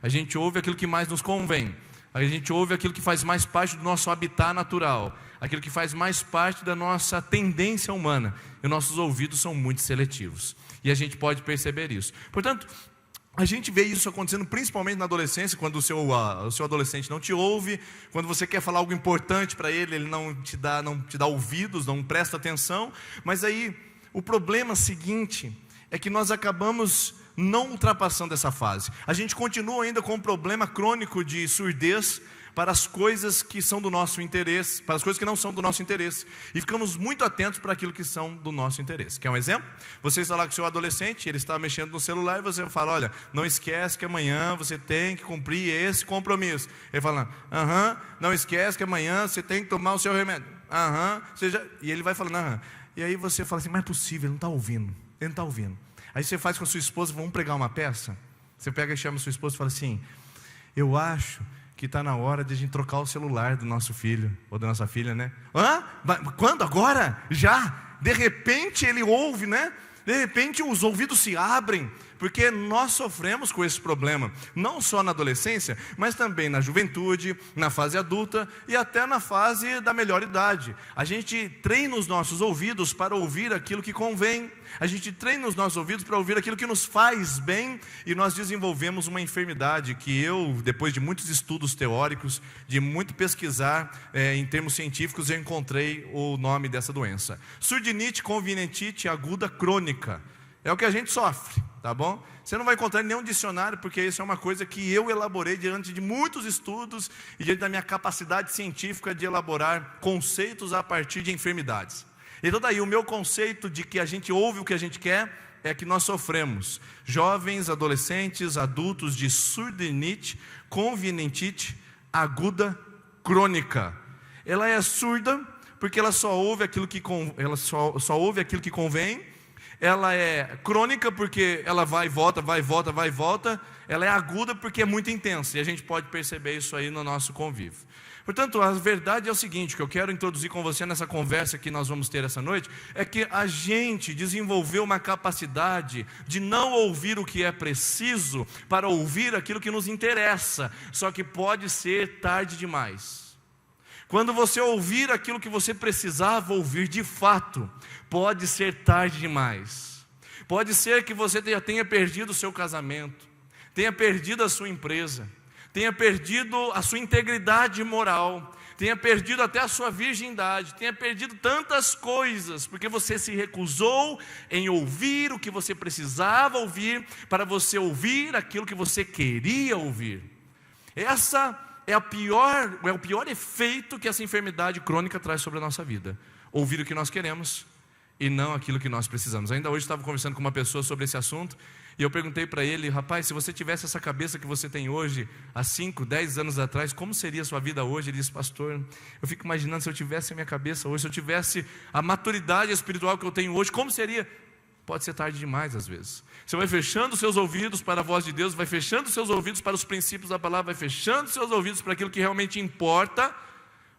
A gente ouve aquilo que mais nos convém. A gente ouve aquilo que faz mais parte do nosso habitat natural, aquilo que faz mais parte da nossa tendência humana. E nossos ouvidos são muito seletivos. E a gente pode perceber isso. Portanto, a gente vê isso acontecendo principalmente na adolescência, quando o seu adolescente não te ouve, quando você quer falar algo importante para ele, ele não te dá ouvidos, não presta atenção. Mas aí, o problema seguinte é que nós acabamos não ultrapassando essa fase. A gente continua ainda com um problema crônico de surdez para as coisas que são do nosso interesse, para as coisas que não são do nosso interesse. E ficamos muito atentos para aquilo que são do nosso interesse. Quer um exemplo? Você está lá com o seu adolescente, ele está mexendo no celular e você fala, olha, não esquece que amanhã você tem que cumprir esse compromisso. Ele fala, não esquece que amanhã você tem que tomar o seu remédio. E ele vai falando, E aí você fala assim, mas é possível, ele não está ouvindo. Ele não está ouvindo. Aí você faz com a sua esposa, vamos pregar uma peça. Você pega e chama a sua esposa e fala assim, eu acho que está na hora de a gente trocar o celular do nosso filho, ou da nossa filha, né? Quando? Agora? Já? De repente ele ouve, né? De repente os ouvidos se abrem Porque nós sofremos com esse problema, não só na adolescência, mas também na juventude, na fase adulta e até na fase da melhor idade. A gente treina os nossos ouvidos para ouvir aquilo que convém, a gente treina os nossos ouvidos para ouvir aquilo que nos faz bem, e nós desenvolvemos uma enfermidade que eu, depois de muitos estudos teóricos, de muito pesquisar em termos científicos, eu encontrei o nome dessa doença: surdinite convenientite aguda crônica. É o que a gente sofre, tá bom? Você não vai encontrar em nenhum dicionário, porque isso é uma coisa que eu elaborei diante de muitos estudos e diante da minha capacidade científica de elaborar conceitos a partir de enfermidades. Então daí o meu conceito de que a gente ouve o que a gente quer é que nós sofremos, jovens, adolescentes, adultos, de surdinite convenientite aguda crônica. Ela é surda porque ela só ouve aquilo que ouve aquilo que convém. Ela é crônica porque ela vai e volta, vai e volta, vai e volta. Ela é aguda porque é muito intensa, e a gente pode perceber isso aí no nosso convívio. Portanto, a verdade é o seguinte, o que eu quero introduzir com você nessa conversa que nós vamos ter essa noite, é que a gente desenvolveu uma capacidade de não ouvir o que é preciso para ouvir aquilo que nos interessa, só que pode ser tarde demais. Quando você ouvir aquilo que você precisava ouvir de fato, pode ser tarde demais. Pode ser que você já tenha perdido o seu casamento, tenha perdido a sua empresa, tenha perdido a sua integridade moral, tenha perdido até a sua virgindade, tenha perdido tantas coisas, porque você se recusou em ouvir o que você precisava ouvir, para você ouvir aquilo que você queria ouvir. Essa é o pior efeito que essa enfermidade crônica traz sobre a nossa vida: ouvir o que nós queremos e não aquilo que nós precisamos. Ainda hoje estava conversando com uma pessoa sobre esse assunto, e eu perguntei para ele: rapaz, se você tivesse essa cabeça que você tem hoje, há 5, 10 anos atrás, como seria a sua vida hoje? Ele disse: pastor, eu fico imaginando se eu tivesse a minha cabeça hoje, se eu tivesse a maturidade espiritual que eu tenho hoje, como seria? Pode ser tarde demais às vezes. Você vai fechando os seus ouvidos para a voz de Deus, vai fechando os seus ouvidos para os princípios da palavra, vai fechando os seus ouvidos para aquilo que realmente importa,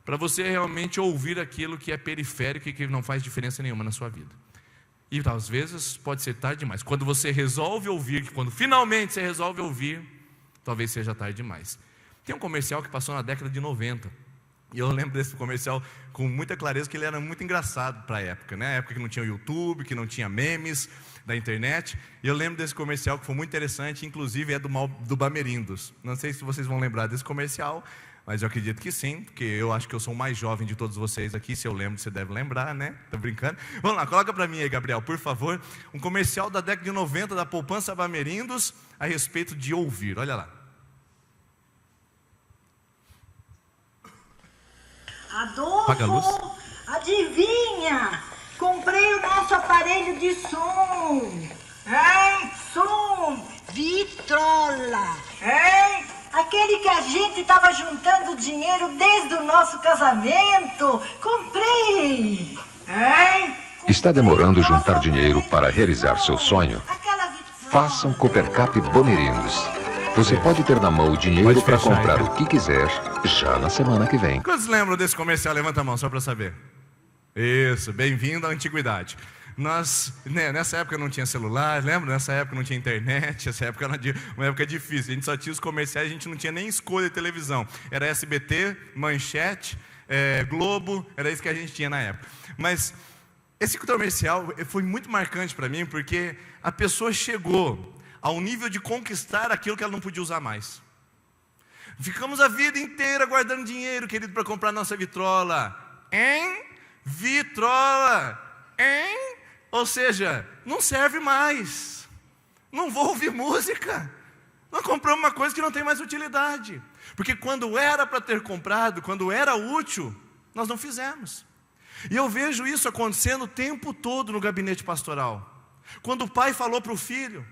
para você realmente ouvir aquilo que é periférico e que não faz diferença nenhuma na sua vida. E às vezes pode ser tarde demais. Quando você resolve ouvir, quando finalmente você resolve ouvir, talvez seja tarde demais. Tem um comercial que passou na década de 90, e eu lembro desse comercial com muita clareza, que ele era muito engraçado para a época, né? A época que não tinha o YouTube, que não tinha memes da internet. E eu lembro desse comercial que foi muito interessante, inclusive é do Bamerindos. Não sei se vocês vão lembrar desse comercial, mas eu acredito que sim, porque eu acho que eu sou o mais jovem de todos vocês aqui. Se eu lembro, você deve lembrar, né? Tô brincando. Vamos lá, coloca para mim aí, Gabriel, por favor. Um comercial da década de 90 da Poupança Bamerindos a respeito de ouvir. Olha lá. Adolfo, adivinha? Comprei o nosso aparelho de som. Hein? Som Vitrola. Hein? Aquele que a gente estava juntando dinheiro desde o nosso casamento. Comprei. Hein? Está demorando juntar dinheiro para realizar seu sonho? Faça um Coopercap Bamerindos. Você pode ter na mão o dinheiro para comprar o que quiser já na semana que vem. Quantos lembram desse comercial? Levanta a mão só para saber. Isso, bem-vindo à antiguidade. Nós, nessa época não tinha celular, lembra? Nessa época não tinha internet, essa época era uma época difícil. A gente só tinha os comerciais, a gente não tinha nem escolha de televisão. Era SBT, Manchete, Globo, era isso que a gente tinha na época. Mas esse comercial foi muito marcante para mim, porque a pessoa chegou ao nível de conquistar aquilo que ela não podia usar mais. Ficamos a vida inteira guardando dinheiro, querido, para comprar nossa vitrola. Hein? Vitrola. Hein? Ou seja, não serve mais. Não vou ouvir música. Nós compramos uma coisa que não tem mais utilidade. Porque quando era para ter comprado, quando era útil, nós não fizemos. E eu vejo isso acontecendo o tempo todo no gabinete pastoral. Quando o pai falou para o filho,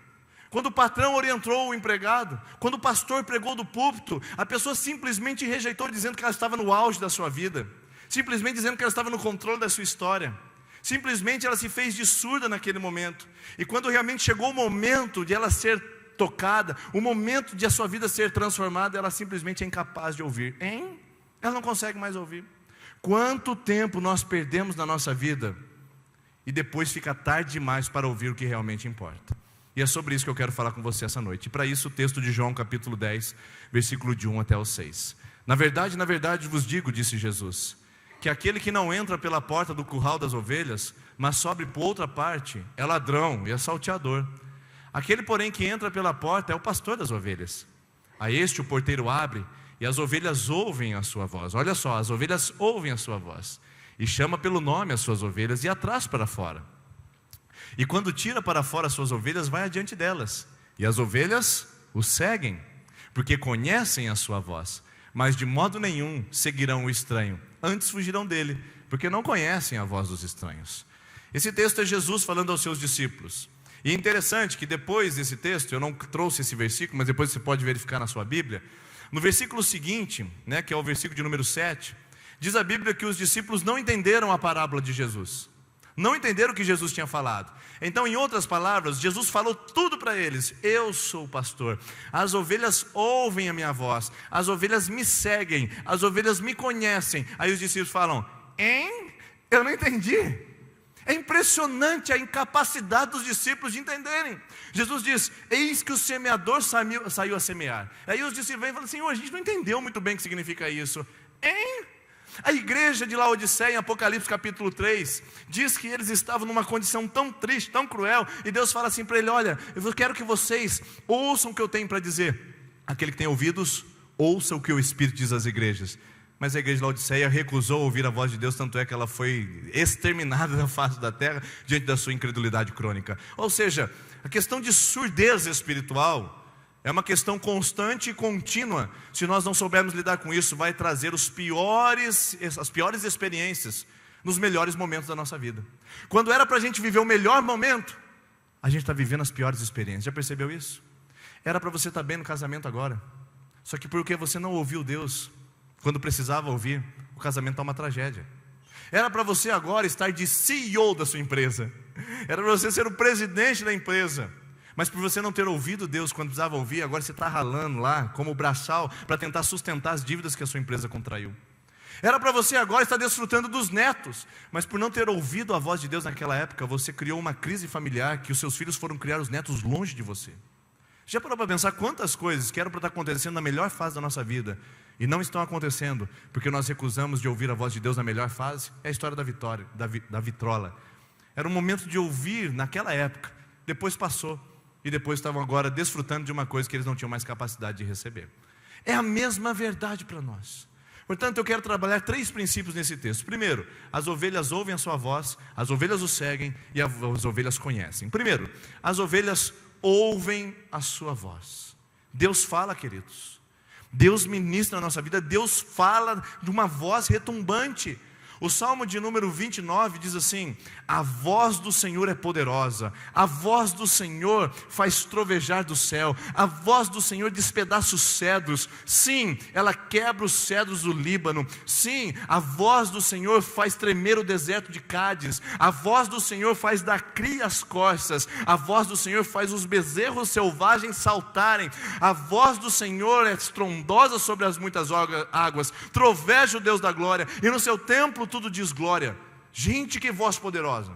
quando o patrão orientou o empregado, quando o pastor pregou do púlpito, a pessoa simplesmente rejeitou, dizendo que ela estava no auge da sua vida, simplesmente dizendo que ela estava no controle da sua história, simplesmente ela se fez de surda naquele momento. E quando realmente chegou o momento de ela ser tocada, o momento de a sua vida ser transformada, ela simplesmente é incapaz de ouvir. Hein? Ela não consegue mais ouvir. Quanto tempo nós perdemos na nossa vida e depois fica tarde demais para ouvir o que realmente importa. E é sobre isso que eu quero falar com você essa noite. E para isso o texto de João capítulo 10, versículo de 1 até o 6. Na verdade vos digo, disse Jesus, que aquele que não entra pela porta do curral das ovelhas, mas sobe por outra parte, é ladrão e é salteador. Aquele, porém, que entra pela porta é o pastor das ovelhas. A este o porteiro abre, e as ovelhas ouvem a sua voz. Olha só, as ovelhas ouvem a sua voz, e chama pelo nome as suas ovelhas, e as traz para fora. E quando tira para fora as suas ovelhas, vai adiante delas, e as ovelhas o seguem, porque conhecem a sua voz. Mas de modo nenhum seguirão o estranho, antes fugirão dele, porque não conhecem a voz dos estranhos. Esse texto é Jesus falando aos seus discípulos. E é interessante que depois desse texto, eu não trouxe esse versículo, mas depois você pode verificar na sua Bíblia, no versículo seguinte, que é o versículo de número 7, diz a Bíblia que os discípulos não entenderam a parábola de Jesus, não entenderam o que Jesus tinha falado. Então, em outras palavras, Jesus falou tudo para eles: eu sou o pastor, as ovelhas ouvem a minha voz, as ovelhas me seguem, as ovelhas me conhecem. Aí os discípulos falam: hein? Eu não entendi. É impressionante a incapacidade dos discípulos de entenderem. Jesus diz: eis que o semeador saiu a semear. Aí os discípulos vêm e falam: Senhor, a gente não entendeu muito bem o que significa isso. Hein? A igreja de Laodiceia, em Apocalipse capítulo 3, diz que eles estavam numa condição tão triste, tão cruel, e Deus fala assim para ele: olha, eu quero que vocês ouçam o que eu tenho para dizer. Aquele que tem ouvidos, ouça o que o Espírito diz às igrejas. Mas a igreja de Laodiceia recusou ouvir a voz de Deus, tanto é que ela foi exterminada da face da terra, diante da sua incredulidade crônica. Ou seja, a questão de surdez espiritual é uma questão constante e contínua. Se nós não soubermos lidar com isso, vai trazer as piores experiências nos melhores momentos da nossa vida. Quando era para a gente viver o melhor momento, a gente está vivendo as piores experiências. Já percebeu isso? Era para você estar bem no casamento agora, só que porque você não ouviu Deus quando precisava ouvir, o casamento está uma tragédia. Era para você agora estar de CEO da sua empresa, era para você ser o presidente da empresa, mas por você não ter ouvido Deus quando precisava ouvir, agora você está ralando lá como braçal para tentar sustentar as dívidas que a sua empresa contraiu. Era para você agora estar desfrutando dos netos, mas por não ter ouvido a voz de Deus naquela época, você criou uma crise familiar, que os seus filhos foram criar os netos longe de você. Já parou para pensar quantas coisas que eram para estar acontecendo na melhor fase da nossa vida e não estão acontecendo porque nós recusamos de ouvir a voz de Deus na melhor fase? É a história da vitrola. Era um momento de ouvir naquela época, depois passou, e depois estavam agora desfrutando de uma coisa que eles não tinham mais capacidade de receber. É a mesma verdade para nós. Portanto, eu quero trabalhar 3 princípios nesse texto. Primeiro, as ovelhas ouvem a sua voz, as ovelhas o seguem e as ovelhas conhecem. Primeiro, as ovelhas ouvem a sua voz. Deus fala, queridos. Deus ministra na nossa vida, Deus fala de uma voz retumbante. O Salmo de número 29 diz assim: a voz do Senhor é poderosa, a voz do Senhor faz trovejar do céu, a voz do Senhor despedaça os cedros. Sim, ela quebra os cedros do Líbano. Sim, a voz do Senhor faz tremer o deserto de Cádiz. A voz do Senhor faz dar cria as corças. A voz do Senhor faz os bezerros selvagens saltarem. A voz do Senhor é estrondosa sobre as muitas águas. Troveja o Deus da glória, e no seu templo tudo diz glória. Gente, que voz poderosa,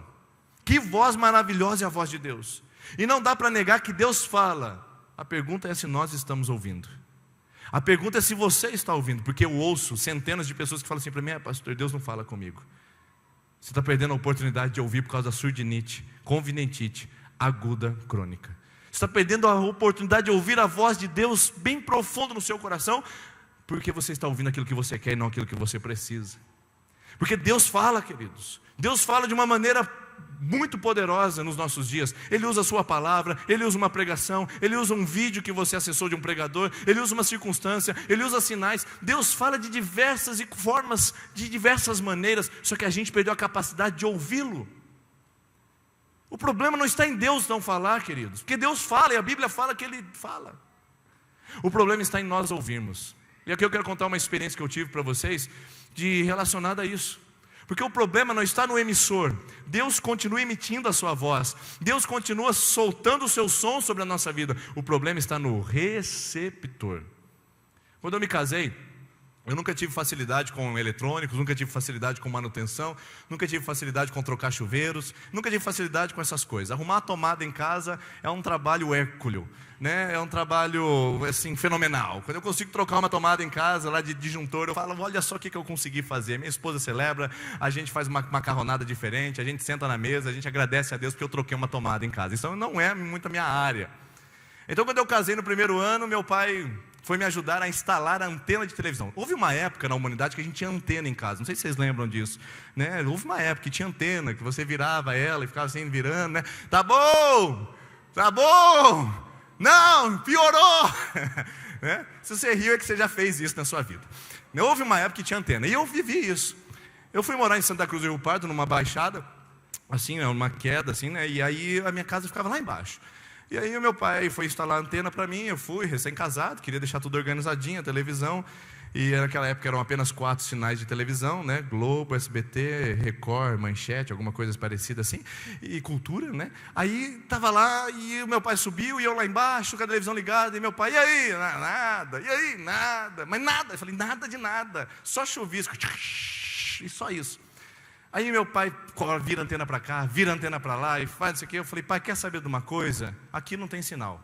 que voz maravilhosa é a voz de Deus. E não dá para negar que Deus fala. A pergunta é se nós estamos ouvindo. A pergunta é se você está ouvindo, porque eu ouço centenas de pessoas que falam assim para mim: pastor, Deus não fala comigo. Você está perdendo a oportunidade de ouvir por causa da surdinite, convinentite aguda crônica. Você está perdendo a oportunidade de ouvir a voz de Deus bem profundo no seu coração, porque você está ouvindo aquilo que você quer e não aquilo que você precisa. Porque Deus fala, queridos. Deus fala de uma maneira muito poderosa nos nossos dias. Ele usa a sua palavra, Ele usa uma pregação, Ele usa um vídeo que você acessou de um pregador, Ele usa uma circunstância, Ele usa sinais. Deus fala de diversas formas, de diversas maneiras, só que a gente perdeu a capacidade de ouvi-lo. O problema não está em Deus não falar, queridos, porque Deus fala e a Bíblia fala que Ele fala. O problema está em nós ouvirmos. E aqui eu quero contar uma experiência que eu tive para vocês relacionada a isso. Porque o problema não está no emissor. Deus continua emitindo a sua voz, Deus continua soltando o seu som sobre a nossa vida. O problema está no receptor. Quando eu me casei, Eu nunca tive facilidade com eletrônicos, nunca tive facilidade com manutenção, nunca tive facilidade com trocar chuveiros, nunca tive facilidade com essas coisas. Arrumar a tomada em casa é um trabalho hércules, né? É um trabalho assim, fenomenal. Quando eu consigo trocar uma tomada em casa lá de disjuntor, eu falo, olha só o que eu consegui fazer. Minha esposa celebra, a gente faz uma macarronada diferente, a gente senta na mesa, a gente agradece a Deus porque eu troquei uma tomada em casa. Isso não é muito a minha área. Então, quando eu casei no primeiro ano, meu pai foi me ajudar a instalar a antena de televisão. Houve uma época na humanidade que a gente tinha antena em casa, não sei se vocês lembram disso, né? Houve uma época que tinha antena, que você virava ela e ficava assim virando, né? Tá bom, não, piorou. Né? Se você riu é que você já fez isso na sua vida. Houve uma época que tinha antena, e eu vivi isso. Eu fui morar em Santa Cruz do Rio Pardo, numa baixada, assim, numa queda, assim, né? E aí a minha casa ficava lá embaixo. E aí o meu pai foi instalar a antena para mim, eu fui recém-casado, queria deixar tudo organizadinho, a televisão, e naquela época eram apenas 4 sinais de televisão, né? Globo, SBT, Record, Manchete, alguma coisa parecida assim, e Cultura, né? Aí estava lá, e o meu pai subiu, e eu lá embaixo, com a televisão ligada, e meu pai, e aí? Nada, e aí? Nada, mas nada, eu falei, nada de nada, só chuvisco, e só isso. Aí meu pai vira a antena para cá, vira a antena para lá e faz isso aqui. Eu falei, pai, quer saber de uma coisa? Aqui não tem sinal.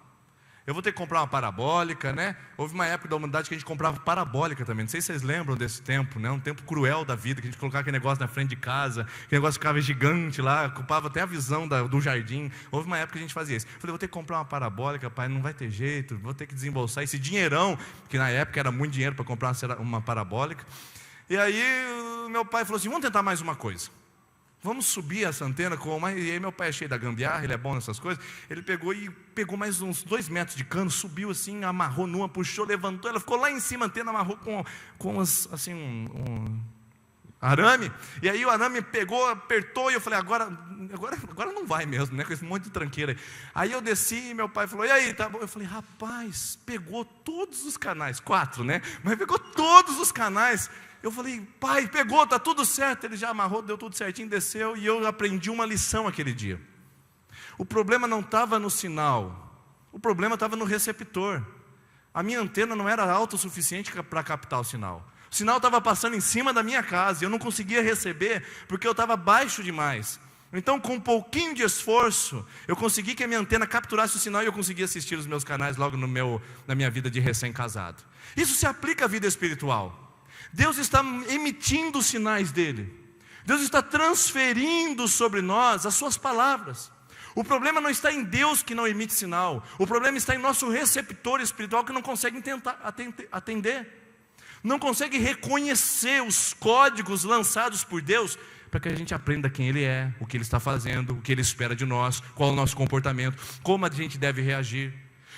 Eu vou ter que comprar uma parabólica, né? Houve uma época da humanidade que a gente comprava parabólica também. Não sei se vocês lembram desse tempo, né? Um tempo cruel da vida, que a gente colocava aquele negócio na frente de casa, aquele negócio ficava gigante lá, ocupava até a visão do jardim. Houve uma época que a gente fazia isso. Eu falei, vou ter que comprar uma parabólica, pai, não vai ter jeito, vou ter que desembolsar esse dinheirão, que na época era muito dinheiro para comprar uma parabólica. E aí meu pai falou assim, vamos tentar mais uma coisa. Vamos subir essa antena com uma... E aí meu pai é cheio da gambiarra, ele é bom nessas coisas. Ele pegou mais uns 2 metros de cano, subiu assim, amarrou numa, puxou, levantou, ela ficou lá em cima, a antena amarrou com assim, um arame. E aí o arame pegou, apertou, e eu falei, agora não vai mesmo, né? Com esse monte de tranqueira aí. Aí eu desci e meu pai falou, e aí, tá bom? Eu falei, rapaz, pegou todos os canais, 4, né? Mas pegou todos os canais. Eu falei, pai, pegou, tá tudo certo. Ele já amarrou, deu tudo certinho, desceu, e eu aprendi uma lição aquele dia. O problema não estava no sinal, o problema estava no receptor. A minha antena não era alta o suficiente para captar o sinal. O sinal estava passando em cima da minha casa, e eu não conseguia receber, porque eu estava baixo demais. Então, com um pouquinho de esforço, eu consegui que a minha antena capturasse o sinal, e eu conseguia assistir os meus canais logo na minha vida de recém-casado. Isso se aplica à vida espiritual. Deus está emitindo os sinais dele. Deus está transferindo sobre nós as suas palavras. O problema não está em Deus que não emite sinal. O problema está em nosso receptor espiritual que não consegue atender. Não consegue reconhecer os códigos lançados por Deus para que a gente aprenda quem Ele é, o que Ele está fazendo, o que Ele espera de nós, qual é o nosso comportamento, como a gente deve reagir.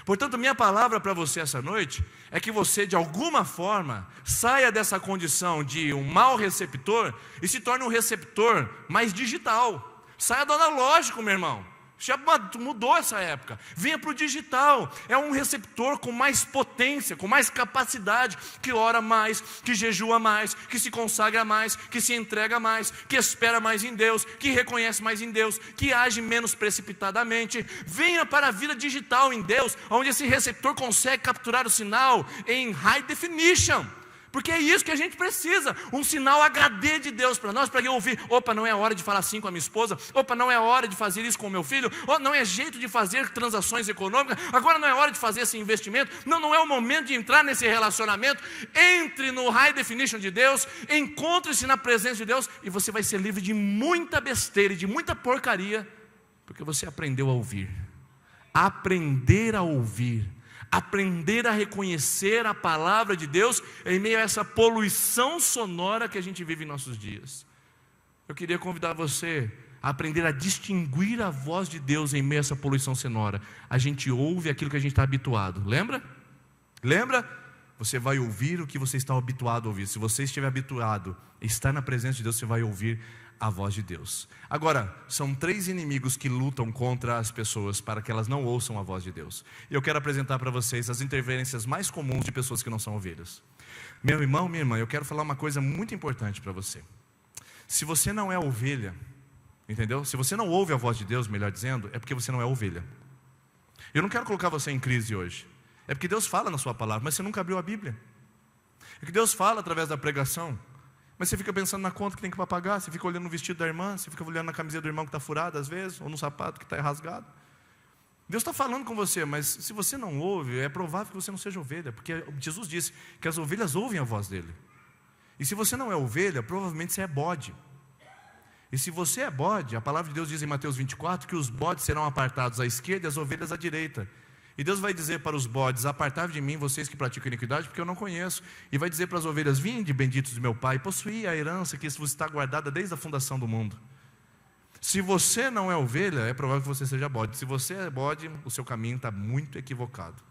Portanto, minha palavra para você essa noite é que você, de alguma forma, saia dessa condição de um mau receptor e se torne um receptor mais digital. Saia do analógico, meu irmão. Já mudou essa época. Venha para o digital. É um receptor com mais potência, com mais capacidade, que ora mais, que jejua mais, que se consagra mais, que se entrega mais, que espera mais em Deus, que reconhece mais em Deus, que age menos precipitadamente. Venha para a vida digital em Deus, onde esse receptor consegue capturar o sinal em high definition. Porque é isso que a gente precisa, um sinal HD de Deus para nós, para eu ouvir, opa, não é hora de falar assim com a minha esposa, opa, não é hora de fazer isso com o meu filho, opa, não é jeito de fazer transações econômicas, agora não é hora de fazer esse investimento, não é o momento de entrar nesse relacionamento. Entre no high definition de Deus, encontre-se na presença de Deus, e você vai ser livre de muita besteira e de muita porcaria, porque você aprendeu a ouvir. Aprender a ouvir. Aprender a reconhecer a palavra de Deus em meio a essa poluição sonora que a gente vive em nossos dias. Eu queria convidar você a aprender a distinguir a voz de Deus em meio a essa poluição sonora. A gente ouve aquilo que a gente está habituado, lembra? Lembra? Você vai ouvir o que você está habituado a ouvir. Se você estiver habituado a estar na presença de Deus, você vai ouvir a voz de Deus. Agora, são 3 inimigos que lutam contra as pessoas para que elas não ouçam a voz de Deus. E eu quero apresentar para vocês as interferências mais comuns de pessoas que não são ovelhas. Meu irmão, minha irmã, eu quero falar uma coisa muito importante para você. Se você não é ovelha, entendeu? Se você não ouve a voz de Deus, melhor dizendo, é porque você não é ovelha. Eu não quero colocar você em crise hoje. É porque Deus fala na sua palavra, mas você nunca abriu a Bíblia. É que Deus fala através da pregação, mas você fica pensando na conta que tem que pagar, você fica olhando no vestido da irmã, você fica olhando na camiseta do irmão que está furada às vezes, ou no sapato que está rasgado. Deus está falando com você, mas se você não ouve, é provável que você não seja ovelha, porque Jesus disse que as ovelhas ouvem a voz dele. E se você não é ovelha, provavelmente você é bode. E se você é bode, a palavra de Deus diz em Mateus 24 que os bodes serão apartados à esquerda e as ovelhas à direita. E Deus vai dizer para os bodes: apartai de mim, vocês que praticam iniquidade, porque eu não conheço. E vai dizer para as ovelhas: vinde, benditos de meu Pai, possuí a herança que vos está guardada desde a fundação do mundo. Se você não é ovelha, é provável que você seja bode. Se você é bode, o seu caminho está muito equivocado.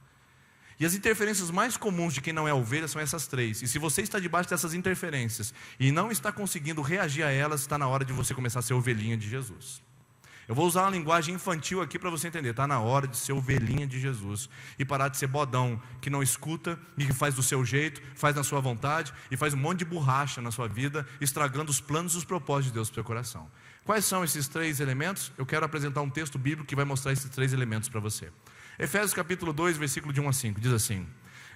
E as interferências mais comuns de quem não é ovelha são essas três. E se você está debaixo dessas interferências e não está conseguindo reagir a elas, está na hora de você começar a ser ovelhinha de Jesus. Eu vou usar uma linguagem infantil aqui para você entender. Está na hora de ser ovelhinha de Jesus e parar de ser bodão, que não escuta e que faz do seu jeito, faz na sua vontade e faz um monte de borracha na sua vida, estragando os planos e os propósitos de Deus para o seu coração. Quais são esses três elementos? Eu quero apresentar um texto bíblico que vai mostrar esses três elementos para você. Efésios capítulo 2, versículo de 1 a 5, diz assim: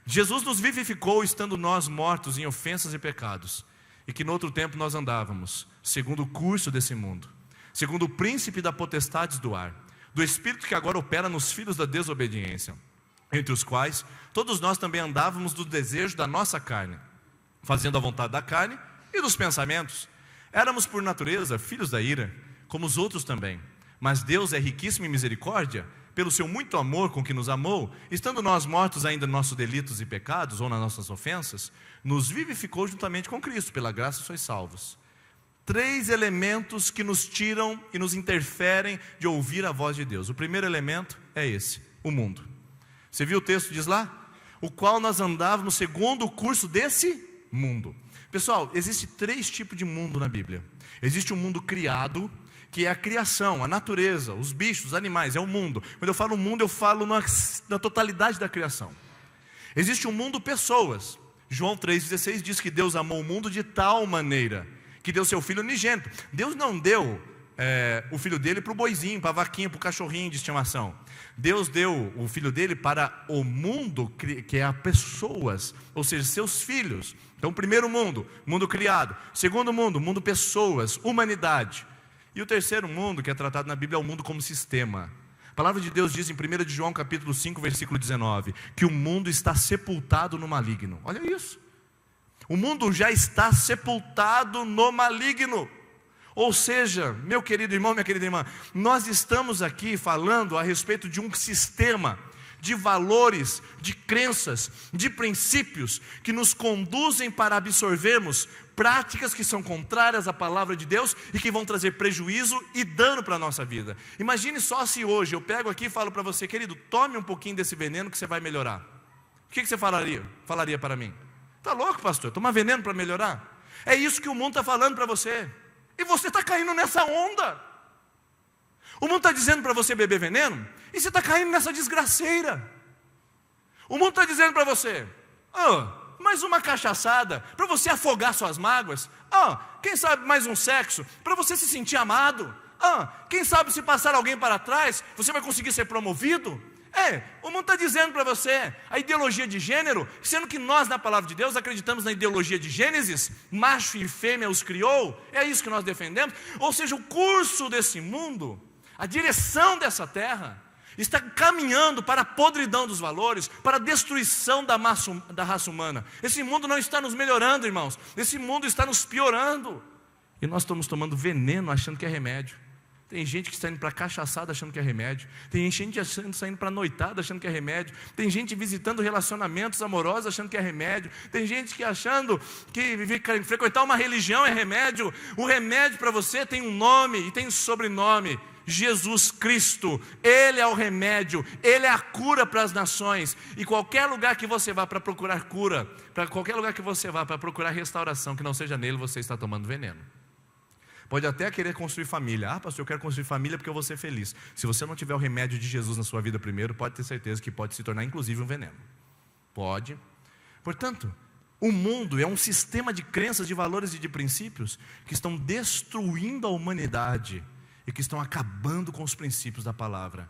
Jesus nos vivificou estando nós mortos em ofensas e pecados, e que no outro tempo nós andávamos, segundo o curso desse mundo, segundo o príncipe da potestades do ar, do espírito que agora opera nos filhos da desobediência, entre os quais todos nós também andávamos do desejo da nossa carne, fazendo a vontade da carne e dos pensamentos. Éramos por natureza filhos da ira, como os outros também. Mas Deus é riquíssimo em misericórdia, pelo seu muito amor com que nos amou, estando nós mortos ainda em nossos delitos e pecados, ou nas nossas ofensas, nos vivificou juntamente com Cristo, pela graça sois salvos. Três elementos que nos tiram e nos interferem de ouvir a voz de Deus. O primeiro elemento é esse: o mundo. Você viu o texto, diz lá? O qual nós andávamos segundo o curso desse mundo. Pessoal, existe três tipos de mundo na Bíblia. Existe um mundo criado, que é a criação, a natureza, os bichos, os animais, é o mundo. Quando eu falo mundo, eu falo na totalidade da criação. Existe um mundo pessoas. João 3,16 diz que Deus amou o mundo de tal maneira que deu seu filho unigênito. Deus não deu o filho dele para o boizinho, para a vaquinha, para o cachorrinho de estimação. Deus deu o filho dele para o mundo, que é a pessoas, ou seja, seus filhos. Então, primeiro mundo, mundo criado. Segundo mundo, mundo pessoas, humanidade. E o terceiro mundo, que é tratado na Bíblia, é o mundo como sistema. A palavra de Deus diz em 1 de João capítulo 5, versículo 19, que o mundo está sepultado no maligno. Olha isso. O mundo já está sepultado no maligno. Ou seja, meu querido irmão, minha querida irmã, nós estamos aqui falando a respeito de um sistema de valores, de crenças, de princípios que nos conduzem para absorvermos práticas que são contrárias à palavra de Deus e que vão trazer prejuízo e dano para a nossa vida. Imagine só se hoje eu pego aqui e falo para você: querido, tome um pouquinho desse veneno que você vai melhorar. O que você falaria para mim? Está louco, pastor? Tomar veneno para melhorar? É isso que o mundo está falando para você. E você está caindo nessa onda. O mundo está dizendo para você beber veneno, e você está caindo nessa desgraceira. O mundo está dizendo para você: mais uma cachaçada, para você afogar suas mágoas. Quem sabe mais um sexo, para você se sentir amado. Quem sabe se passar alguém para trás, você vai conseguir ser promovido. O mundo está dizendo para você a ideologia de gênero, sendo que nós na palavra de Deus acreditamos na ideologia de Gênesis, macho e fêmea os criou, é isso que nós defendemos. Ou seja, o curso desse mundo, a direção dessa terra, está caminhando para a podridão dos valores, para a destruição da raça humana. Esse mundo não está nos melhorando, irmãos, esse mundo está nos piorando. E nós estamos tomando veneno achando que é remédio. Tem gente que está indo para cachaçada achando que é remédio. Tem gente que está indo para noitada achando que é remédio. Tem gente visitando relacionamentos amorosos achando que é remédio. Tem gente que achando que frequentar uma religião é remédio. O remédio para você tem um nome e tem um sobrenome: Jesus Cristo. Ele é o remédio, Ele é a cura para as nações. E qualquer lugar que você vá para procurar cura, para qualquer lugar que você vá para procurar restauração que não seja nele, você está tomando veneno. Pode até querer construir família. Pastor, eu quero construir família porque eu vou ser feliz. Se você não tiver o remédio de Jesus na sua vida primeiro, pode ter certeza que pode se tornar inclusive um veneno. Pode. Portanto, o mundo é um sistema de crenças, de valores e de princípios que estão destruindo a humanidade e que estão acabando com os princípios da palavra.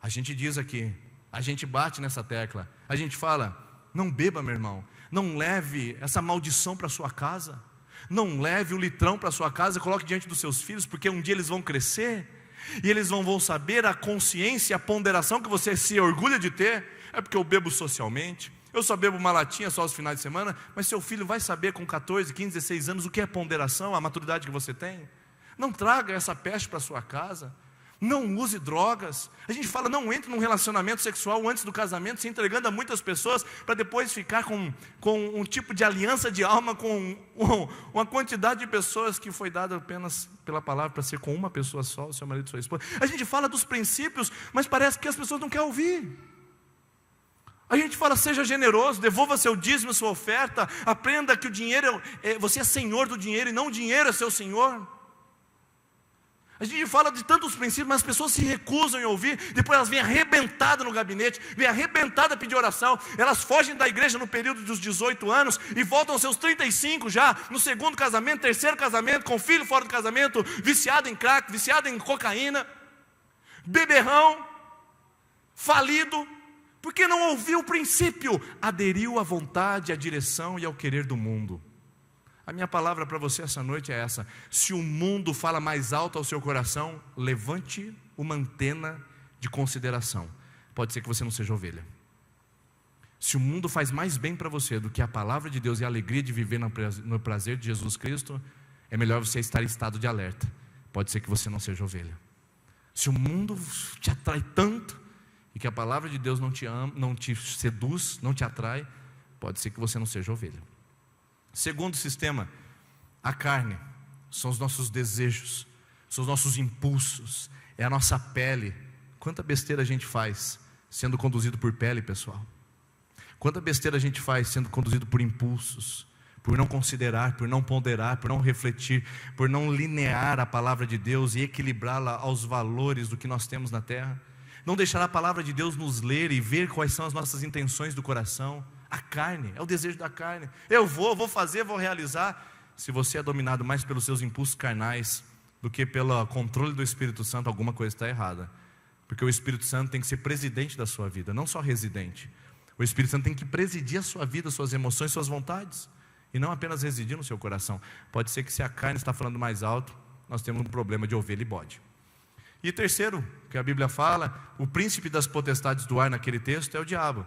A gente diz aqui, a gente bate nessa tecla, a gente fala: não beba, meu irmão, Não leve essa maldição para sua casa. Não leve o litrão para sua casa, coloque diante dos seus filhos, porque um dia eles vão crescer e eles vão saber a consciência, a ponderação que você se orgulha de ter. É porque eu bebo socialmente, eu só bebo uma latinha só aos finais de semana. Mas seu filho vai saber com 14, 15, 16 anos o que é ponderação, a maturidade que você tem. Não traga essa peste para sua casa. Não use drogas. A gente fala, não entre num relacionamento sexual antes do casamento, se entregando a muitas pessoas, para depois ficar com um tipo de aliança de alma com uma quantidade de pessoas que foi dada apenas pela palavra para ser com uma pessoa só, o seu marido e sua esposa. A gente fala dos princípios, mas parece que as pessoas não querem ouvir. A gente fala, seja generoso, devolva seu dízimo, sua oferta, aprenda que o dinheiro, você é senhor do dinheiro e não o dinheiro é seu senhor. A gente fala de tantos princípios, mas as pessoas se recusam em ouvir. Depois elas vêm arrebentadas no gabinete, vêm arrebentadas a pedir oração. Elas fogem da igreja no período dos 18 anos e voltam aos seus 35 já, no segundo casamento, terceiro casamento, com filho fora do casamento, viciado em crack, viciado em cocaína, beberrão, falido, porque não ouviu o princípio, aderiu à vontade, à direção e ao querer do mundo. A minha palavra para você essa noite é essa: se o mundo fala mais alto ao seu coração, levante uma antena de consideração. Pode ser que você não seja ovelha. Se o mundo faz mais bem para você do que a palavra de Deus e a alegria de viver no prazer de Jesus Cristo, é melhor você estar em estado de alerta. Pode ser que você não seja ovelha. Se o mundo te atrai tanto e que a palavra de Deus não te ama, não te seduz, não te atrai, pode ser que você não seja ovelha. Segundo sistema, a carne, são os nossos desejos, são os nossos impulsos, é a nossa pele. Quanta besteira a gente faz sendo conduzido por pele, pessoal. Quanta besteira a gente faz sendo conduzido por impulsos, por não considerar, por não ponderar, por não refletir, por não linear a palavra de Deus e equilibrá-la aos valores do que nós temos na terra. Não deixar a palavra de Deus nos ler e ver quais são as nossas intenções do coração. A carne, é o desejo da carne. Eu vou fazer, vou realizar. Se você é dominado mais pelos seus impulsos carnais do que pelo controle do Espírito Santo, alguma coisa está errada. Porque o Espírito Santo tem que ser presidente da sua vida, não só residente. O Espírito Santo tem que presidir a sua vida, suas emoções, suas vontades, e não apenas residir no seu coração. Pode ser que se a carne está falando mais alto, nós temos um problema de ovelha e bode. E terceiro, que a Bíblia fala, o príncipe das potestades do ar naquele texto é o diabo.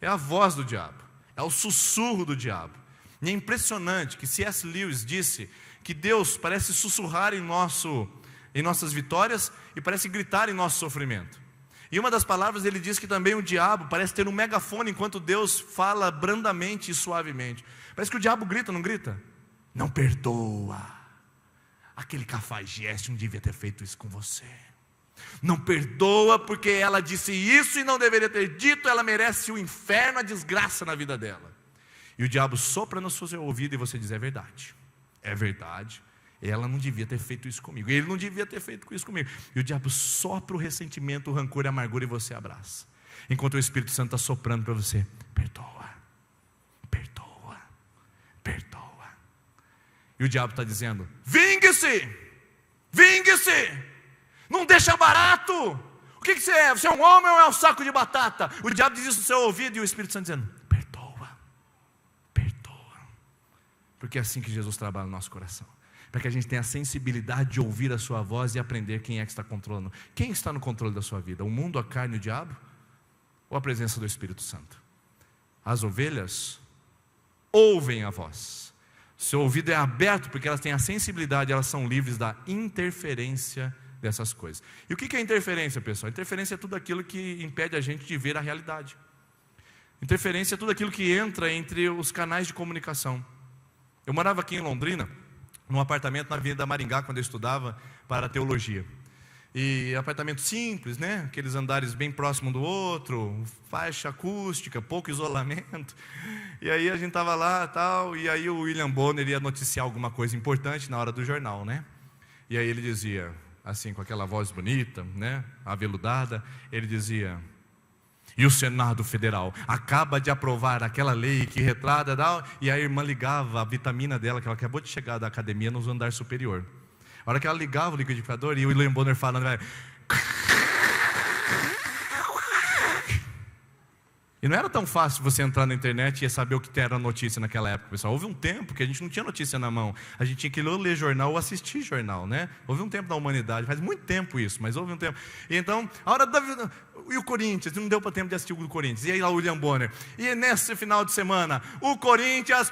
É a voz do diabo, é o sussurro do diabo. E é impressionante que C.S. Lewis disse que Deus parece sussurrar em nossas vitórias e parece gritar em nosso sofrimento. E uma das palavras ele diz que também o diabo parece ter um megafone enquanto Deus fala brandamente e suavemente. Parece que o diabo grita, não grita? Não perdoa. Aquele cafajeste não devia ter feito isso com você. Não perdoa porque ela disse isso e não deveria ter dito. Ela merece o inferno, a desgraça na vida dela. E o diabo sopra no seu ouvido e você diz: é verdade, é verdade. Ela não devia ter feito isso comigo, ele não devia ter feito isso comigo. E o diabo sopra o ressentimento, o rancor e a amargura e você abraça. Enquanto o Espírito Santo está soprando para você: perdoa, perdoa, perdoa. E o diabo está dizendo: vingue-se, vingue-se. Não deixa barato. O que você é? Você é um homem ou é um saco de batata? O diabo diz isso no seu ouvido e o Espírito Santo dizendo: perdoa, perdoa. Porque é assim que Jesus trabalha no nosso coração, para que a gente tenha a sensibilidade de ouvir a sua voz e aprender quem é que está controlando. Quem está no controle da sua vida? O mundo, a carne e o diabo? Ou a presença do Espírito Santo? As ovelhas ouvem a voz. Seu ouvido é aberto porque elas têm a sensibilidade, elas são livres da interferência dessas coisas. E o que é interferência, pessoal? Interferência é tudo aquilo que impede a gente de ver a realidade. Interferência é tudo aquilo que entra entre os canais de comunicação. Eu morava aqui em Londrina, num apartamento na Avenida Maringá, quando eu estudava para teologia. E apartamento simples, né? Aqueles andares bem próximos um do outro, faixa acústica, pouco isolamento. E aí a gente estava lá tal, e aí o William Bonner ia noticiar alguma coisa importante na hora do jornal, né? E aí ele dizia, assim, com aquela voz bonita, né, aveludada, ele dizia: e o Senado Federal acaba de aprovar aquela lei que retrata, e a irmã ligava a vitamina dela, que ela acabou de chegar da academia no andar superior. A hora que ela ligava o liquidificador, e o William Bonner falando, E não era tão fácil você entrar na internet e saber o que era notícia naquela época, pessoal. Houve um tempo que a gente não tinha notícia na mão. A gente tinha que ler jornal ou assistir jornal, né? Houve um tempo da humanidade, faz muito tempo isso, mas houve um tempo. E então, a hora da... E o Corinthians, não deu para tempo de assistir o Corinthians. E aí lá o William Bonner. E nesse final de semana, o Corinthians...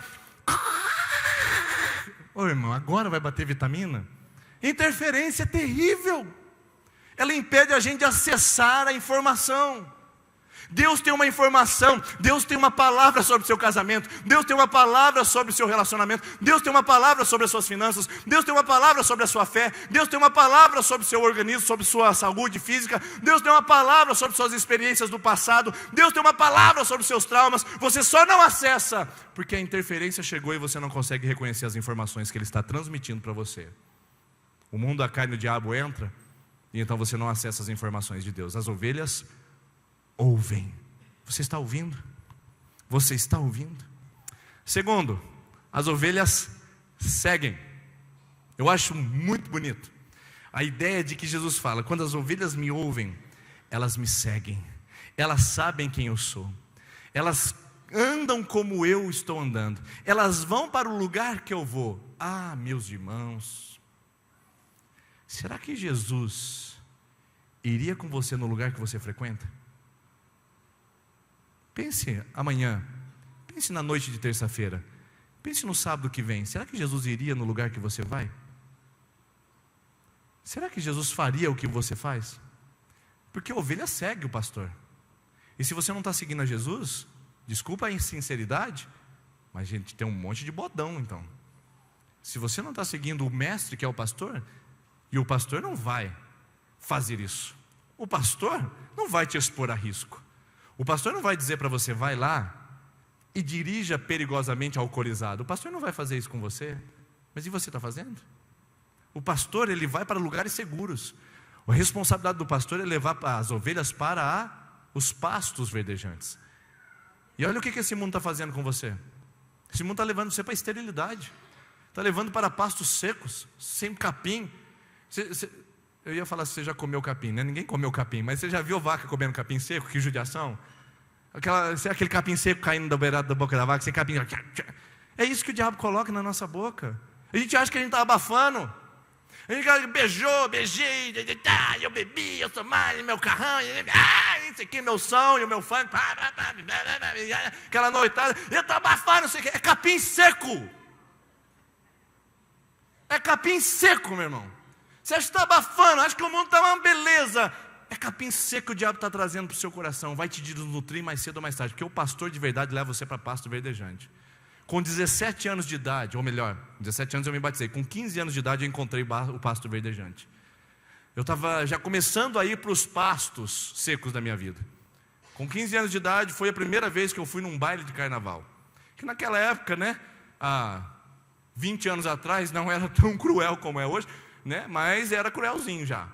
Ô irmão, agora vai bater vitamina? Interferência é terrível. Ela impede a gente de acessar a informação. Deus tem uma informação, Deus tem uma palavra sobre o seu casamento, Deus tem uma palavra sobre o seu relacionamento, Deus tem uma palavra sobre as suas finanças, Deus tem uma palavra sobre a sua fé, Deus tem uma palavra sobre o seu organismo, sobre sua saúde física, Deus tem uma palavra sobre suas experiências do passado, Deus tem uma palavra sobre os seus traumas. Você só não acessa porque a interferência chegou e você não consegue reconhecer as informações que Ele está transmitindo para você. O mundo da carne e o diabo entra, e então você não acessa as informações de Deus. As ovelhas ouvem. Você está ouvindo? Você está ouvindo? Segundo, as ovelhas seguem. Eu acho muito bonito a ideia de que Jesus fala: quando as ovelhas me ouvem, elas me seguem. Elas sabem quem eu sou. Elas andam como eu estou andando. Elas vão para o lugar que eu vou. Ah, meus irmãos, será que Jesus iria com você no lugar que você frequenta? Pense amanhã, pense na noite de terça-feira, pense no sábado que vem. Será que Jesus iria no lugar que você vai? Será que Jesus faria o que você faz? Porque a ovelha segue o pastor. E se você não está seguindo a Jesus, desculpa a insinceridade, mas a gente tem um monte de bodão então. Se você não está seguindo o mestre que é o pastor, e o pastor não vai fazer isso, o pastor não vai te expor a risco. O pastor não vai dizer para você: vai lá e dirija perigosamente alcoolizado. O pastor não vai fazer isso com você. Mas e você está fazendo? O pastor, ele vai para lugares seguros. A responsabilidade do pastor é levar as ovelhas para os pastos verdejantes. E olha o que esse mundo está fazendo com você. Esse mundo está levando você para a esterilidade. Está levando para pastos secos, sem capim. Eu ia falar se você já comeu capim, né? Ninguém comeu capim, mas você já viu vaca comendo capim seco? Que judiação! Aquele capim seco caindo da beirada da boca da vaca, sem capim. É isso que o diabo coloca na nossa boca. A gente acha que a gente está abafando. A gente beijei, eu bebi, eu sou mais, meu carrão, isso aqui, meu som e o meu funk, aquela noitada, eu estou abafando, isso aqui. É capim seco. É capim seco, meu irmão. Você acha que está abafando, acha que o mundo está uma beleza. É capim seco que o diabo está trazendo para o seu coração. Vai te desnutrir mais cedo ou mais tarde. Porque o pastor de verdade leva você para pasto verdejante. Com 17 anos de idade, ou melhor, 17 anos eu me batizei. Com 15 anos de idade eu encontrei o pasto verdejante. Eu estava já começando a ir para os pastos secos da minha vida. Com 15 anos de idade foi a primeira vez que eu fui num baile de carnaval. Que naquela época, né, há 20 anos atrás, não era tão cruel como é hoje, né? Mas era cruelzinho já.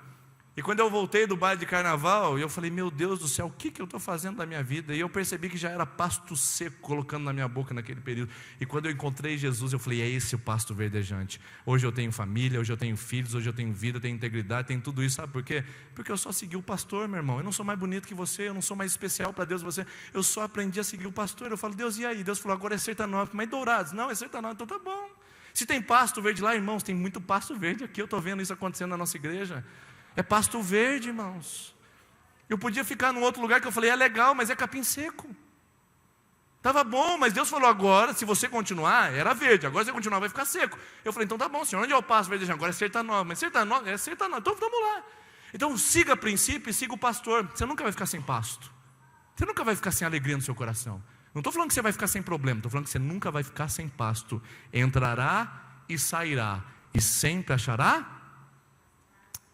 E quando eu voltei do baile de carnaval, eu falei: meu Deus do céu, o que eu estou fazendo da minha vida? E eu percebi que já era pasto seco colocando na minha boca naquele período. E quando eu encontrei Jesus, eu falei: é esse o pasto verdejante. Hoje eu tenho família, hoje eu tenho filhos, hoje eu tenho vida, tenho integridade, tenho tudo isso. Sabe por quê? Porque eu só segui o pastor, meu irmão. Eu não sou mais bonito que você, eu não sou mais especial para Deus que você. Eu só aprendi a seguir o pastor. Eu falo: Deus, e aí? Deus falou: agora é sertanópolis. Mas Dourados? Não, é sertanópolis. Então tá bom. Se tem pasto verde lá, irmãos, tem muito pasto verde aqui. Eu estou vendo isso acontecendo na nossa igreja. É pasto verde, irmãos. Eu podia ficar num outro lugar que eu falei: é legal, mas é capim seco. Estava bom, mas Deus falou: agora, se você continuar, era verde, agora se você continuar vai ficar seco. Eu falei: então tá bom, Senhor, onde é o pasto verde? Agora é sertanópolis. Mas sertanópolis, é sertanópolis, então vamos lá. Então siga a princípio e siga o pastor. Você nunca vai ficar sem pasto. Você nunca vai ficar sem alegria no seu coração. Não estou falando que você vai ficar sem problema, estou falando que você nunca vai ficar sem pasto. Entrará e sairá, e sempre achará.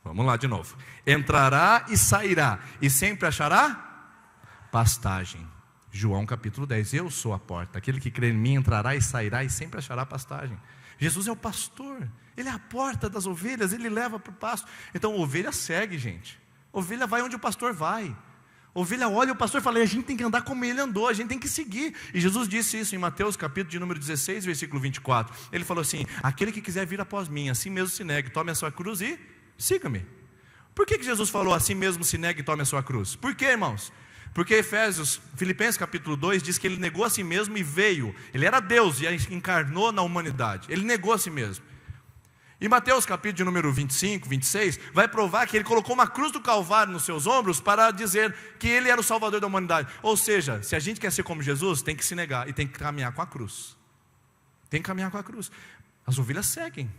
Vamos lá de novo. Entrará e sairá, e sempre achará pastagem. João capítulo 10, eu sou a porta. Aquele que crê em mim entrará e sairá, e sempre achará pastagem. Jesus é o pastor, Ele é a porta das ovelhas, Ele leva para o pasto. Então a ovelha segue, gente. A ovelha vai onde o pastor vai. A ovelha olha o pastor e fala: a gente tem que andar como ele andou, a gente tem que seguir. E Jesus disse isso em Mateus capítulo de número 16, versículo 24. Ele falou assim: aquele que quiser vir após mim, assim mesmo se negue, tome a sua cruz e siga-me. Por que Jesus falou assim mesmo se negue e tome a sua cruz? Por quê, irmãos? Porque Filipenses capítulo 2 diz que ele negou a si mesmo e veio. Ele era Deus e encarnou na humanidade. Ele negou a si mesmo. E Mateus capítulo de número 25, 26, vai provar que ele colocou uma cruz do Calvário nos seus ombros para dizer que ele era o Salvador da humanidade. Ou seja, se a gente quer ser como Jesus, tem que se negar e tem que caminhar com a cruz. Tem que caminhar com a cruz. As ovelhas seguem.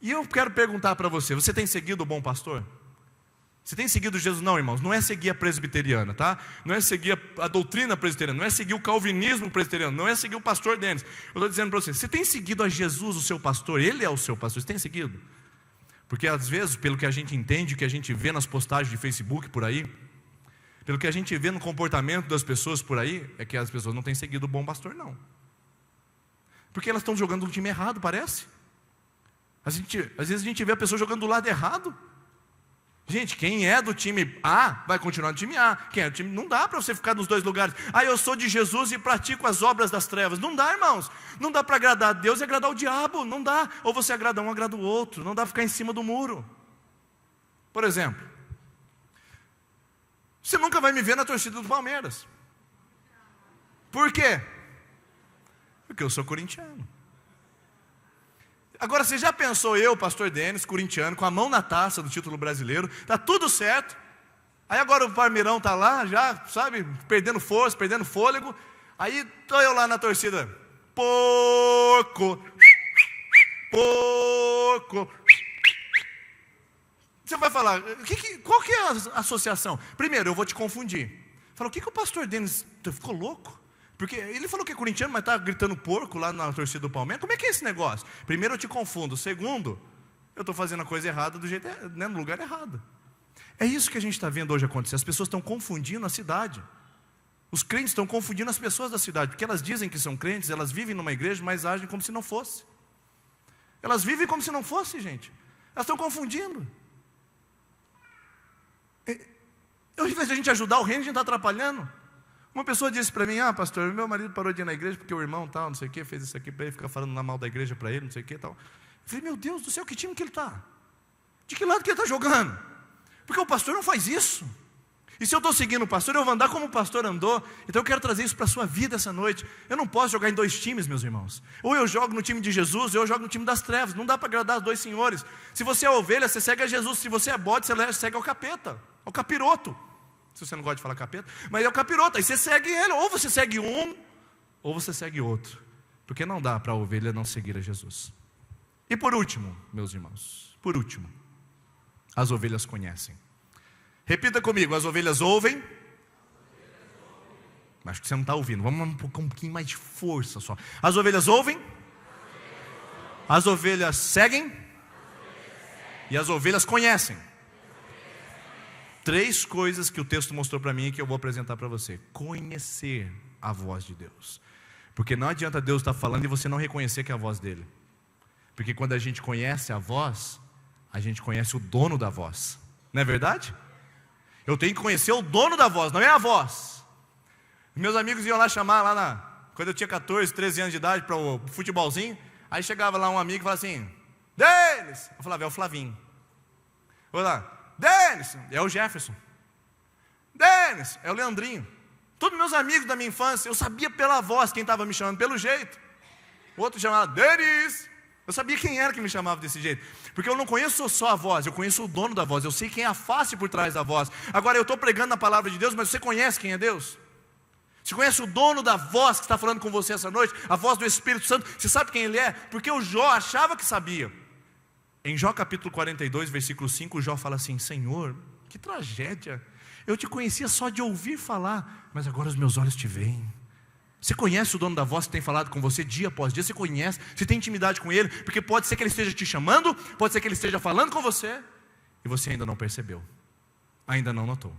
E eu quero perguntar para você, você tem seguido o bom pastor? Você tem seguido Jesus? Não, irmãos, não é seguir a presbiteriana, tá? Não é seguir a doutrina presbiteriana, não é seguir o calvinismo presbiteriano, não é seguir o pastor Denis. Eu estou dizendo para você, você tem seguido a Jesus, o seu pastor? Ele é o seu pastor, você tem seguido? Porque às vezes, pelo que a gente entende, o que a gente vê nas postagens de Facebook por aí, pelo que a gente vê no comportamento das pessoas por aí, é que as pessoas não têm seguido o bom pastor, não. Porque elas estão jogando no time errado, parece. Às vezes a gente vê a pessoa jogando do lado errado. Gente, quem é do time A, vai continuar no time A. Quem é do time... Não dá para você ficar nos dois lugares. Eu sou de Jesus e pratico as obras das trevas. Não dá, irmãos. Não dá para agradar a Deus e agradar o diabo. Não dá. Ou você agrada um, agrada o outro. Não dá para ficar em cima do muro. Por exemplo, você nunca vai me ver na torcida do Palmeiras. Por quê? Porque eu sou corintiano. Agora, você já pensou eu, pastor Denis, corintiano, com a mão na taça do título brasileiro, está tudo certo, aí agora o Parmeirão está lá, já, sabe, perdendo força, perdendo fôlego, aí estou eu lá na torcida, porco, você vai falar, qual que é a associação? Primeiro, eu vou te confundir, fala, o que o pastor Denis ficou louco? Porque ele falou que é corintiano, mas está gritando porco lá na torcida do Palmeiras. Como é que é esse negócio? Primeiro, eu te confundo. Segundo, eu estou fazendo a coisa errada do jeito, né, no lugar errado. É isso que a gente está vendo hoje acontecer. As pessoas estão confundindo a cidade. Os crentes estão confundindo as pessoas da cidade. Porque elas dizem que são crentes, elas vivem numa igreja, mas agem como se não fosse. Elas vivem como se não fosse, gente. Elas estão confundindo. Ao invés de a gente ajudar o reino, a gente está atrapalhando. Uma pessoa disse para mim, pastor, meu marido parou de ir na igreja porque o irmão tal, não sei o que, fez isso aqui para ele, ficar falando mal da igreja para ele, não sei o que tal. Eu falei, meu Deus do céu, que time que ele está? De que lado que ele está jogando? Porque o pastor não faz isso. E se eu estou seguindo o pastor, eu vou andar como o pastor andou. Então eu quero trazer isso para a sua vida essa noite. Eu não posso jogar em dois times, meus irmãos. Ou eu jogo no time de Jesus, ou eu jogo no time das trevas. Não dá para agradar os dois senhores. Se você é ovelha, você segue a Jesus. Se você é bode, você segue ao capeta, ao capiroto. Se você não gosta de falar capeta, mas é o capiroto, aí você segue ele, ou você segue um, ou você segue outro, porque não dá para a ovelha não seguir a Jesus. E por último, meus irmãos, por último, as ovelhas conhecem. Repita comigo, as ovelhas ouvem. Acho que você não está ouvindo, vamos um pouquinho mais de força só. As ovelhas ouvem, as ovelhas seguem, e as ovelhas conhecem. 3 coisas que o texto mostrou para mim e que eu vou apresentar para você. Conhecer a voz de Deus. Porque não adianta Deus estar falando e você não reconhecer que é a voz dele. Porque quando a gente conhece a voz, a gente conhece o dono da voz. Não é verdade? Eu tenho que conhecer o dono da voz, não é a voz. Meus amigos iam lá chamar, quando eu tinha 14, 13 anos de idade, para o futebolzinho. Aí chegava lá um amigo e falava assim, Denis! Eu falava, é o Flavinho. Vou lá. Denis, é o Jefferson. Denis, é o Leandrinho. Todos meus amigos da minha infância, eu sabia pela voz quem estava me chamando, pelo jeito. O outro chamava Denis. Eu sabia quem era que me chamava desse jeito. Porque eu não conheço só a voz, eu conheço o dono da voz. Eu sei quem é a face por trás da voz. Agora eu estou pregando na palavra de Deus, mas você conhece quem é Deus? Você conhece o dono da voz que está falando com você essa noite? A voz do Espírito Santo. Você sabe quem ele é? Porque o Jó achava que sabia. Em Jó capítulo 42, versículo 5, Jó fala assim, Senhor, que tragédia, eu te conhecia só de ouvir falar, mas agora os meus olhos te veem. Você conhece o dono da voz que tem falado com você dia após dia? Você conhece, você tem intimidade com ele, porque pode ser que ele esteja te chamando, pode ser que ele esteja falando com você, e você ainda não percebeu, ainda não notou.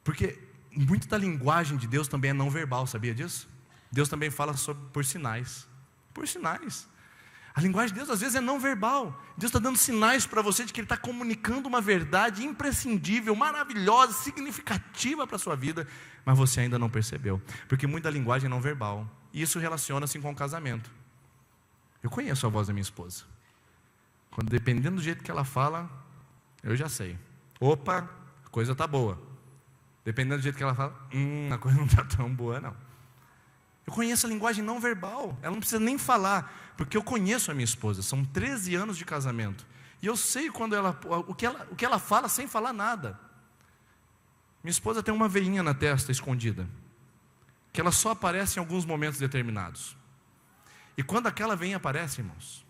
Porque muito da linguagem de Deus também é não verbal, sabia disso? Deus também fala por sinais, por sinais. A linguagem de Deus às vezes é não verbal. Deus está dando sinais para você de que Ele está comunicando uma verdade imprescindível, maravilhosa, significativa para a sua vida, mas você ainda não percebeu, porque muita linguagem é não verbal, e isso relaciona-se com o casamento. Eu conheço a voz da minha esposa. Quando dependendo do jeito que ela fala, eu já sei. Opa, a coisa está boa. Dependendo do jeito que ela fala, a coisa não está tão boa, não. Eu conheço a linguagem não verbal. Ela não precisa nem falar, porque eu conheço a minha esposa. São 13 anos de casamento. E eu sei quando o que ela fala sem falar nada. Minha esposa tem uma veinha na testa escondida, que ela só aparece em alguns momentos determinados. E quando aquela veinha aparece, irmãos,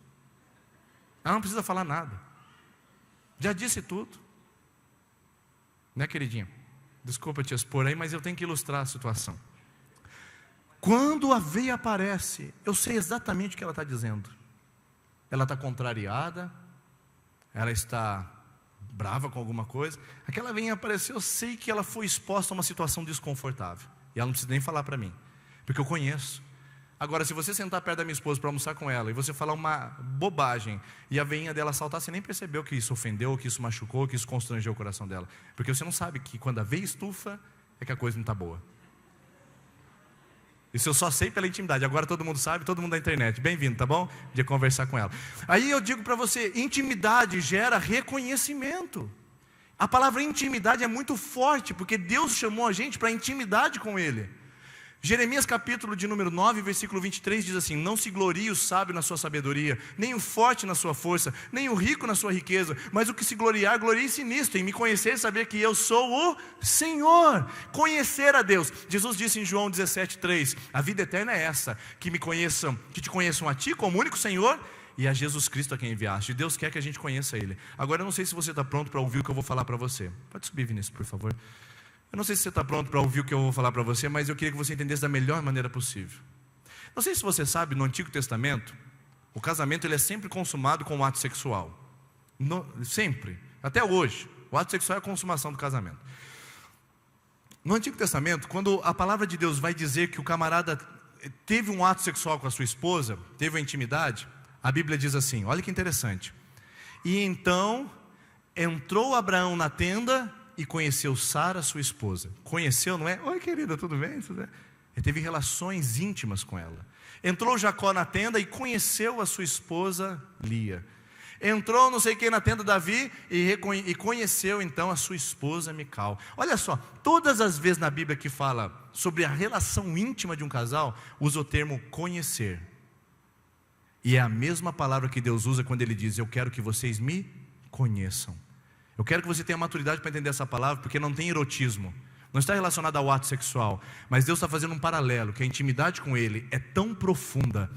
ela não precisa falar nada. Já disse tudo. Né, queridinha? Desculpa te expor aí, mas eu tenho que ilustrar a situação. Quando a veia aparece, eu sei exatamente o que ela está dizendo. Ela está contrariada, ela está brava com alguma coisa. Aquela veinha apareceu, eu sei que ela foi exposta a uma situação desconfortável. E ela não precisa nem falar para mim, porque eu conheço. Agora, se você sentar perto da minha esposa para almoçar com ela, e você falar uma bobagem, e a veinha dela saltar, você nem percebeu que isso ofendeu, que isso machucou, que isso constrangeu o coração dela. Porque você não sabe que quando a veia estufa, é que a coisa não está boa. Isso eu só sei pela intimidade. Agora todo mundo sabe, todo mundo da internet. Bem-vindo, tá bom? De conversar com ela. Aí eu digo para você, intimidade gera reconhecimento. A palavra intimidade é muito forte, porque Deus chamou a gente para intimidade com Ele. Jeremias capítulo de número 9, versículo 23 diz assim: não se glorie o sábio na sua sabedoria, nem o forte na sua força, nem o rico na sua riqueza, mas o que se gloriar, glorie-se nisto, em me conhecer e saber que eu sou o Senhor. Conhecer a Deus. Jesus disse em João 17:3, a vida eterna é essa, que me conheçam, que te conheçam a ti como único Senhor e a Jesus Cristo a quem enviaste. Deus quer que a gente conheça Ele. Agora eu não sei se você está pronto para ouvir o que eu vou falar para você. Pode subir, Vinícius, por favor. Eu não sei se você está pronto para ouvir o que eu vou falar para você, mas eu queria que você entendesse da melhor maneira possível. Não sei se você sabe, no Antigo Testamento, o casamento ele é sempre consumado com o ato sexual. Sempre, até hoje, o ato sexual é a consumação do casamento. No Antigo Testamento, quando a palavra de Deus vai dizer que o camarada teve um ato sexual com a sua esposa, teve uma intimidade, a Bíblia diz assim, olha que interessante. E então, entrou Abraão na tenda e conheceu Sara, sua esposa. Conheceu, não é? Oi, querida, tudo bem? Ele teve relações íntimas com ela. Entrou Jacó na tenda e conheceu a sua esposa Lia. Entrou não sei quem na tenda Davi e conheceu então a sua esposa Mical. Olha só, todas as vezes na Bíblia que fala sobre a relação íntima de um casal, usa o termo conhecer. E é a mesma palavra que Deus usa quando Ele diz: eu quero que vocês me conheçam. Eu quero que você tenha maturidade para entender essa palavra, porque não tem erotismo, não está relacionado ao ato sexual, mas Deus está fazendo um paralelo, que a intimidade com Ele é tão profunda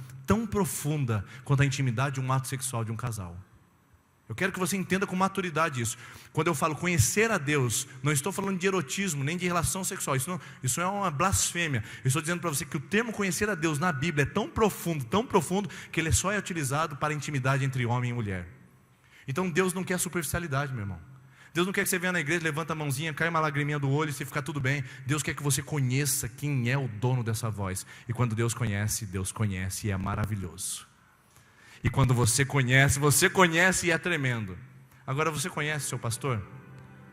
quanto a intimidade de um ato sexual de um casal. Eu quero que você entenda com maturidade isso. Quando eu falo conhecer a Deus, não estou falando de erotismo, nem de relação sexual, isso é uma blasfêmia. Eu estou dizendo para você que o termo conhecer a Deus na Bíblia é tão profundo, que ele só é utilizado para a intimidade entre homem e mulher. Então Deus não quer superficialidade, meu irmão. Deus não quer que você venha na igreja, levanta a mãozinha, cai uma lagriminha do olho e você fica tudo bem. Deus quer que você conheça quem é o dono dessa voz. E quando Deus conhece e é maravilhoso. E quando você conhece e é tremendo. Agora você conhece seu pastor?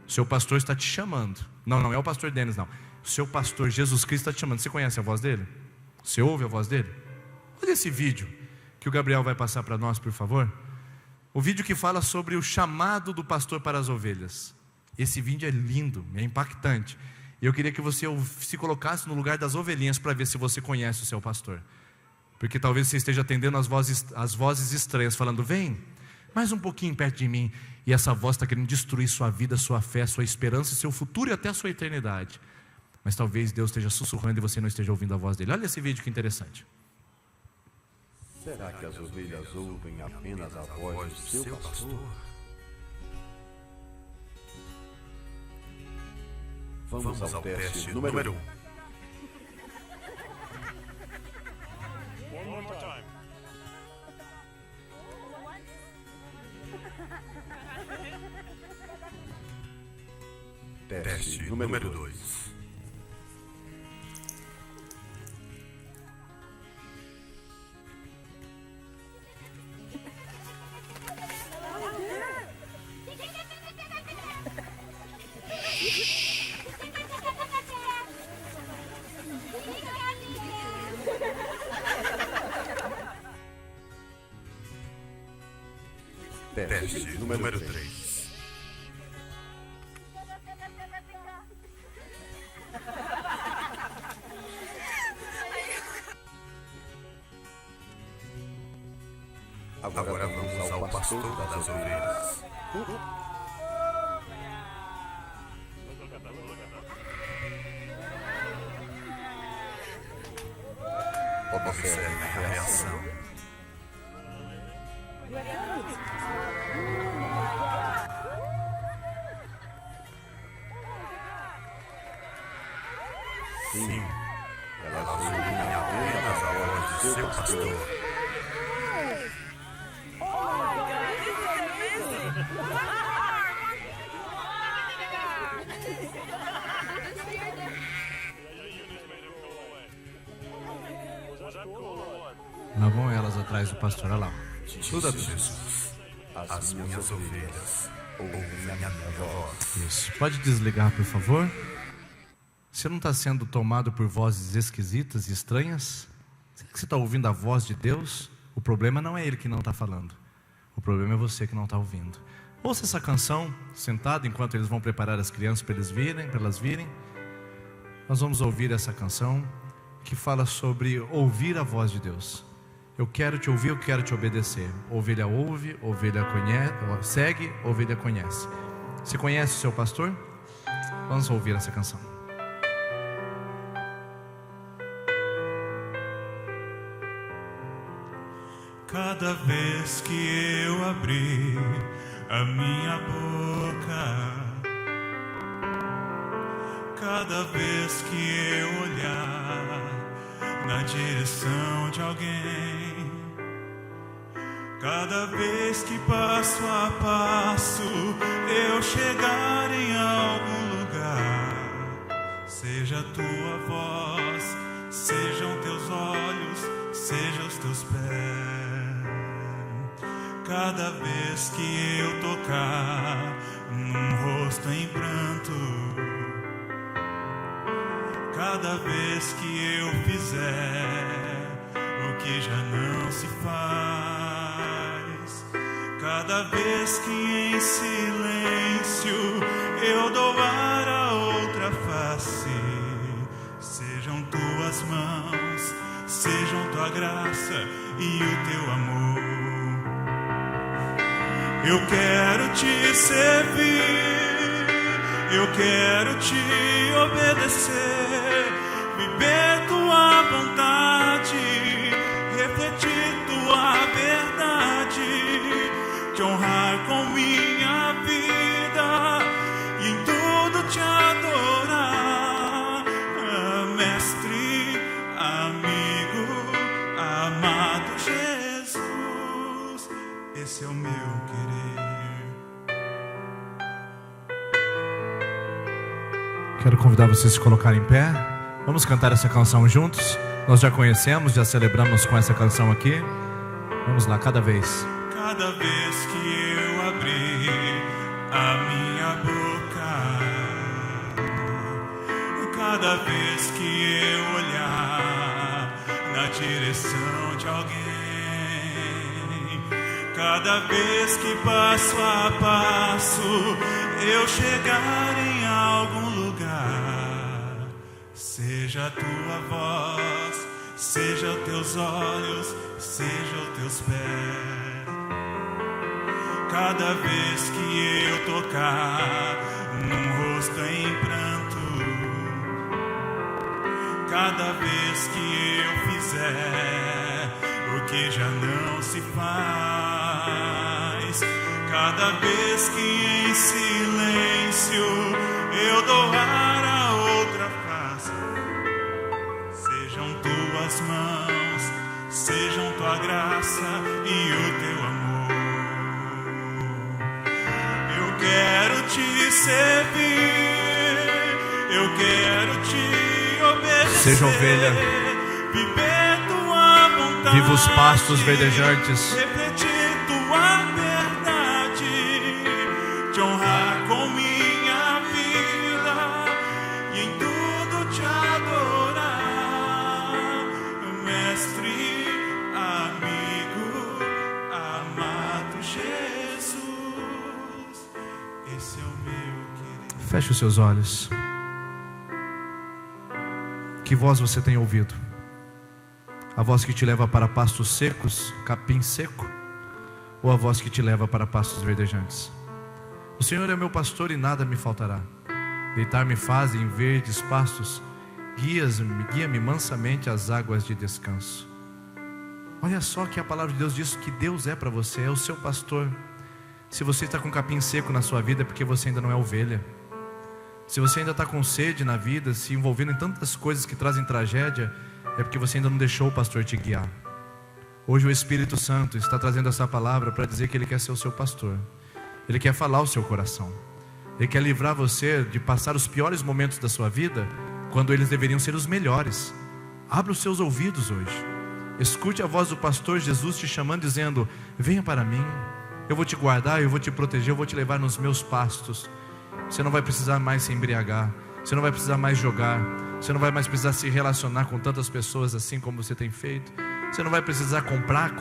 Seu pastor está te chamando. Não é o pastor Denis, não. Seu pastor Jesus Cristo está te chamando. Você conhece a voz dele? Você ouve a voz dele? Olha esse vídeo que o Gabriel vai passar para nós, por favor. O vídeo que fala sobre o chamado do pastor para as ovelhas. Esse vídeo é lindo, é impactante. Eu queria que você se colocasse no lugar das ovelhinhas para ver se você conhece o seu pastor. Porque talvez você esteja atendendo as vozes estranhas, falando: vem, mais um pouquinho perto de mim. E essa voz está querendo destruir sua vida, sua fé, sua esperança, seu futuro e até a sua eternidade. Mas talvez Deus esteja sussurrando e você não esteja ouvindo a voz dele. Olha esse vídeo que interessante. Será que as ovelhas ouvem apenas a voz do seu pastor? Vamos ao teste número 1. Teste número 2. Teste número 3. pastor das ovelhas. Observe a reação. Sim, elas ouvem apenas a voz de seu pastor. Lá vão elas atrás do pastor, olha lá. Tudo Jesus. As minhas ovelhas ouvem a minha voz. Isso. Pode desligar, por favor? Você não está sendo tomado por vozes esquisitas e estranhas? Será que você está ouvindo a voz de Deus? O problema não é Ele que não está falando. O problema é você que não está ouvindo. Ouça essa canção, sentado, enquanto eles vão preparar as crianças para elas virem. Nós vamos ouvir essa canção que fala sobre ouvir a voz de Deus. Eu quero te ouvir, eu quero te obedecer. Ovelha ouve, ovelha conhece, segue, ovelha conhece. Você conhece o seu pastor? Vamos ouvir essa canção. Cada vez que eu abrir a minha boca, cada vez que eu olhar na direção de alguém, cada vez que passo a passo eu chegar em algum lugar, seja a tua voz, sejam teus olhos, sejam os teus pés. Cada vez que eu tocar num rosto em pranto, cada vez que eu fizer o que já não se faz, cada vez que em silêncio eu doar a outra face, sejam tuas mãos, sejam tua graça e o teu amor. Eu quero te servir, eu quero te obedecer, viver tua vontade, refletir tua verdade, te honrar com minha vida e em tudo te adorar. Mestre, amigo, amado Jesus, esse é o meu querer. Quero convidar vocês a se colocarem em pé. Vamos cantar essa canção juntos. Nós já conhecemos, já celebramos com essa canção aqui. Vamos lá, cada vez. Cada vez que eu abrir a minha boca, cada vez que eu olhar na direção de alguém, cada vez que passo a passo eu chegar em algum lugar, seja a tua voz, seja os teus olhos, seja os teus pés. Cada vez que eu tocar num rosto em pranto, cada vez que eu fizer o que já não se faz, cada vez que em silêncio eu doar a outra face, sejam tuas mãos, sejam tua graça e o teu amor. Eu quero te servir, eu quero te obedecer, seja ovelha, viver tua vontade, viva os pastos verdejantes, refletir tua verdade, te honrar com minha vida e em tudo te adorar. Mestre, amigo, amado Jesus, esse é o meu querido. Feche os seus olhos. Que voz você tem ouvido? A voz que te leva para pastos secos, capim seco? ou a voz que te leva para pastos verdejantes? O Senhor é meu pastor e nada me faltará. Deitar-me faz em verdes pastos, guia-me mansamente às águas de descanso. Olha só que a palavra de Deus diz que Deus é para você, é o seu pastor. Se você está com capim seco na sua vida, é porque você ainda não é ovelha. Se você ainda está com sede na vida, se envolvendo em tantas coisas que trazem tragédia, é porque você ainda não deixou o pastor te guiar. Hoje o Espírito Santo está trazendo essa palavra para dizer que Ele quer ser o seu pastor. Ele quer falar o seu coração. Ele quer livrar você de passar os piores momentos da sua vida, quando eles deveriam ser os melhores. Abra os seus ouvidos hoje. Escute a voz do pastor Jesus te chamando, dizendo: venha para mim, eu vou te guardar, eu vou te proteger, eu vou te levar nos meus pastos. Você não vai precisar mais se embriagar, você não vai precisar mais jogar, você não vai mais precisar se relacionar com tantas pessoas assim como você tem feito. Você não vai precisar comprar.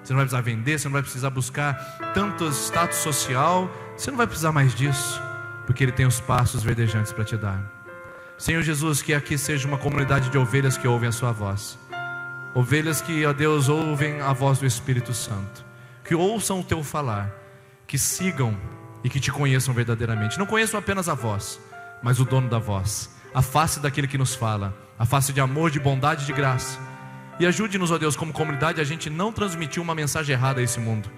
Você não vai precisar vender, você não vai precisar buscar tanto status social. Você não vai precisar mais disso, porque Ele tem os pastos verdejantes para te dar. Senhor Jesus, que aqui seja uma comunidade de ovelhas que ouvem a sua voz. Ovelhas que, ó Deus, ouvem a voz do Espírito Santo, que ouçam o teu falar, que sigam e que te conheçam verdadeiramente. Não conheçam apenas a voz, mas o dono da voz, a face daquele que nos fala, a face de amor, de bondade e de graça. E ajude-nos, ó Deus, como comunidade, a gente não transmitir uma mensagem errada a esse mundo,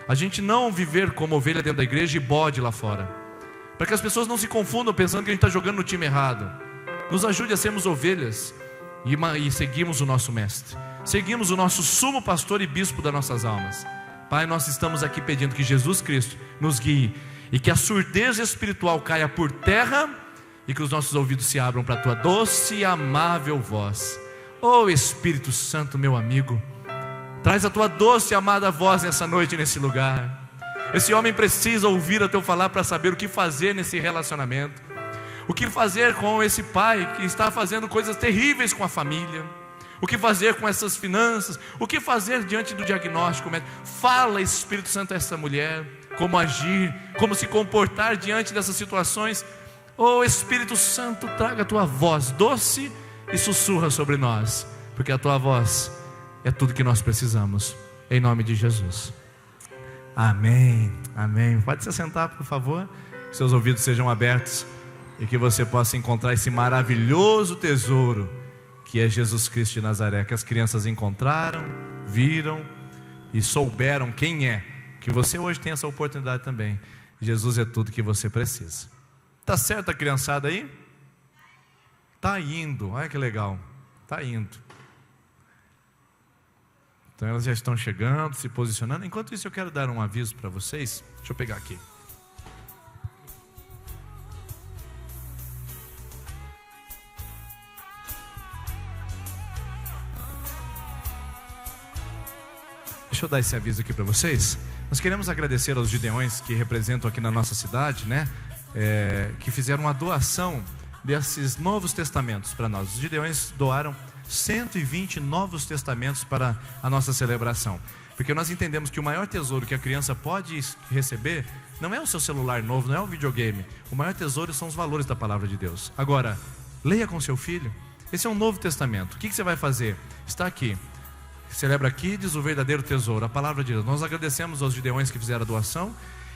a gente não viver como ovelha dentro da igreja e bode lá fora, para que as pessoas não se confundam pensando que a gente está jogando no time errado. Nos ajude a sermos ovelhas e seguimos o nosso mestre, seguimos o nosso sumo pastor e bispo das nossas almas. Pai, nós estamos aqui pedindo que Jesus Cristo nos guie e que a surdez espiritual caia por terra e que os nossos ouvidos se abram para a tua doce e amável voz. Oh Espírito Santo, meu amigo, traz a tua doce e amada voz nessa noite, nesse lugar. Esse homem precisa ouvir o teu falar para saber o que fazer nesse relacionamento, o que fazer com esse pai que está fazendo coisas terríveis com a família, o que fazer com essas finanças, o que fazer diante do diagnóstico. Fala, Espírito Santo, a essa mulher, como agir, como se comportar diante dessas situações. Oh Espírito Santo, traga a tua voz doce e sussurra sobre nós, porque a tua voz é tudo que nós precisamos, em nome de Jesus. Amém, amém. Pode se sentar, por favor, que seus ouvidos sejam abertos e que você possa encontrar esse maravilhoso tesouro que é Jesus Cristo de Nazaré, que as crianças encontraram, viram e souberam quem é. Que você hoje tem essa oportunidade também. Jesus é tudo que você precisa. Tá certo a criançada aí? Tá indo, olha que legal, tá indo. Então elas já estão chegando, se posicionando. Enquanto isso eu quero dar um aviso para vocês. Deixa eu pegar aqui. Deixa eu dar esse aviso aqui para vocês. Nós queremos agradecer aos gideões que representam aqui na nossa cidade, né? Que fizeram uma doação desses novos testamentos para nós. Os gideões doaram 120 novos testamentos para a nossa celebração, porque nós entendemos que o maior tesouro que a criança pode receber não é o seu celular novo, não é o videogame. O maior tesouro são os valores da palavra de Deus. Agora, leia com seu filho. Esse é um novo testamento. O que você vai fazer? Está aqui. Celebra Kids, o verdadeiro tesouro, a palavra de Deus. Nós agradecemos aos gideões que fizeram a doação.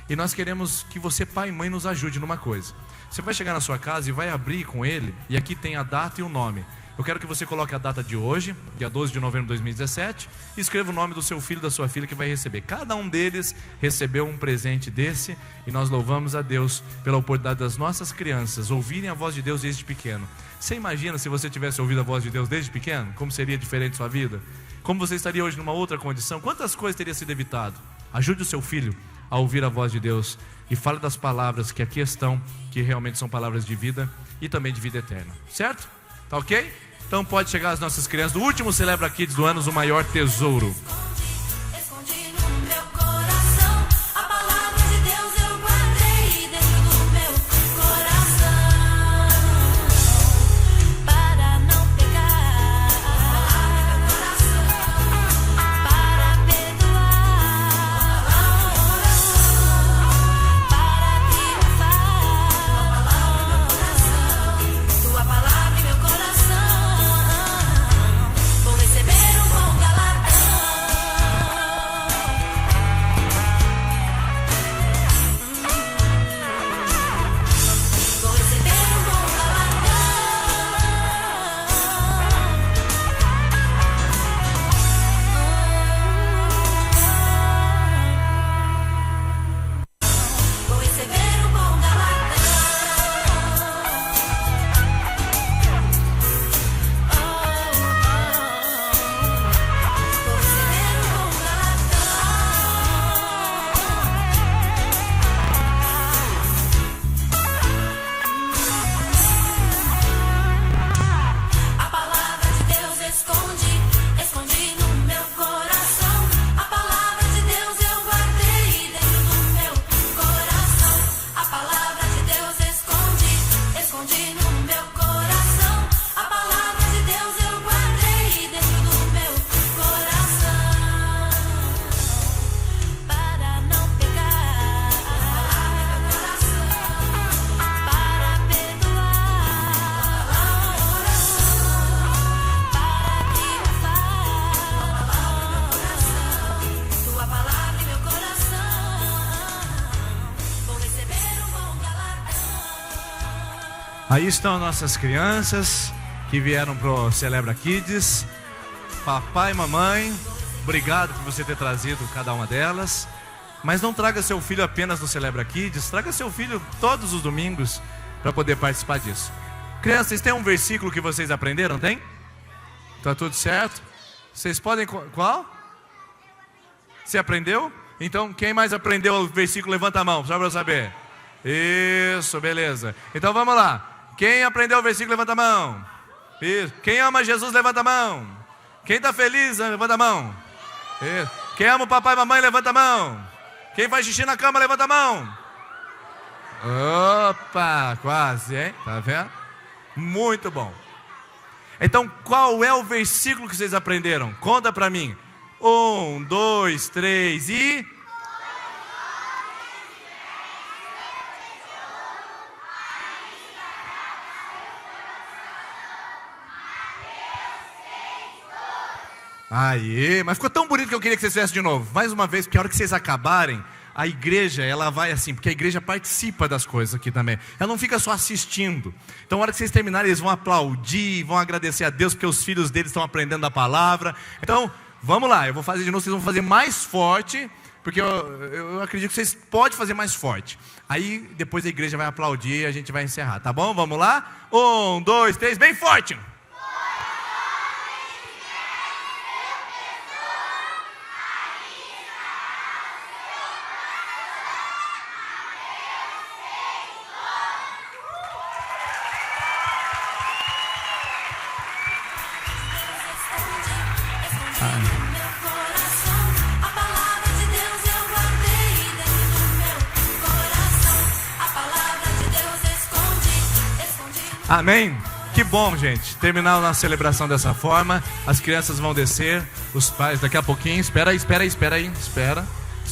E nós queremos que você, pai e mãe, nos ajude numa coisa. Você vai chegar na sua casa e vai abrir com ele, e aqui tem a data e o nome. Eu quero que você coloque a data de hoje, dia 12 de novembro de 2017, e escreva o nome do seu filho e da sua filha que vai receber. Cada um deles recebeu um presente desse, e nós louvamos a Deus pela oportunidade das nossas crianças ouvirem a voz de Deus desde pequeno. Você imagina se você tivesse ouvido a voz de Deus desde pequeno? Como seria diferente sua vida? Como você estaria hoje numa outra condição? Quantas coisas teria sido evitado? Ajude o seu filho a ouvir a voz de Deus e fale das palavras que aqui estão, que realmente são palavras de vida e também de vida eterna, certo? Tá ok? Então pode chegar as nossas crianças do último Celebra Kids do ano, o maior tesouro. Aí estão nossas crianças que vieram pro Celebra Kids. Papai e mamãe, obrigado por você ter trazido cada uma delas. Mas não traga seu filho apenas no Celebra Kids, traga seu filho todos os domingos para poder participar disso. Crianças, tem um versículo que vocês aprenderam, tem? Tá tudo certo? Vocês podem... Qual? Você aprendeu? Então, quem mais aprendeu o versículo, levanta a mão, só para eu saber. Isso, beleza. Então vamos lá. Quem aprendeu o versículo, levanta a mão. Isso. Quem ama Jesus, levanta a mão. Quem está feliz, levanta a mão. Isso. Quem ama o papai e mamãe, levanta a mão. Quem faz xixi na cama, levanta a mão. Opa, quase, hein? Tá vendo? Muito bom. Então, qual é o versículo que vocês aprenderam? Conta para mim. 1, 2, 3 e... Aí, mas ficou tão bonito que eu queria que vocês fizessem de novo. Mais uma vez, porque a hora que vocês acabarem, a igreja, ela vai assim, porque a igreja participa das coisas aqui também. Ela não fica só assistindo. Então, a hora que vocês terminarem, eles vão aplaudir, vão agradecer a Deus, porque os filhos deles estão aprendendo a palavra. Então, vamos lá, eu vou fazer de novo, vocês vão fazer mais forte, porque eu acredito que vocês podem fazer mais forte. Aí, depois a igreja vai aplaudir e a gente vai encerrar, tá bom? Vamos lá? 1, 2, 3, bem forte! Amém? Que bom, gente. Terminar a nossa celebração dessa forma. As crianças vão descer, os pais daqui a pouquinho. Espera. As crianças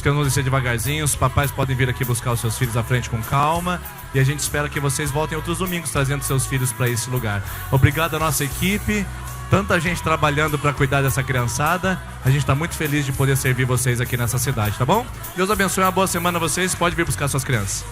vão descer devagarzinho. Os papais podem vir aqui buscar os seus filhos à frente com calma. E a gente espera que vocês voltem outros domingos trazendo seus filhos para esse lugar. Obrigado à nossa equipe. Tanta gente trabalhando para cuidar dessa criançada. A gente está muito feliz de poder servir vocês aqui nessa cidade, tá bom? Deus abençoe, uma boa semana a vocês. Pode vir buscar suas crianças.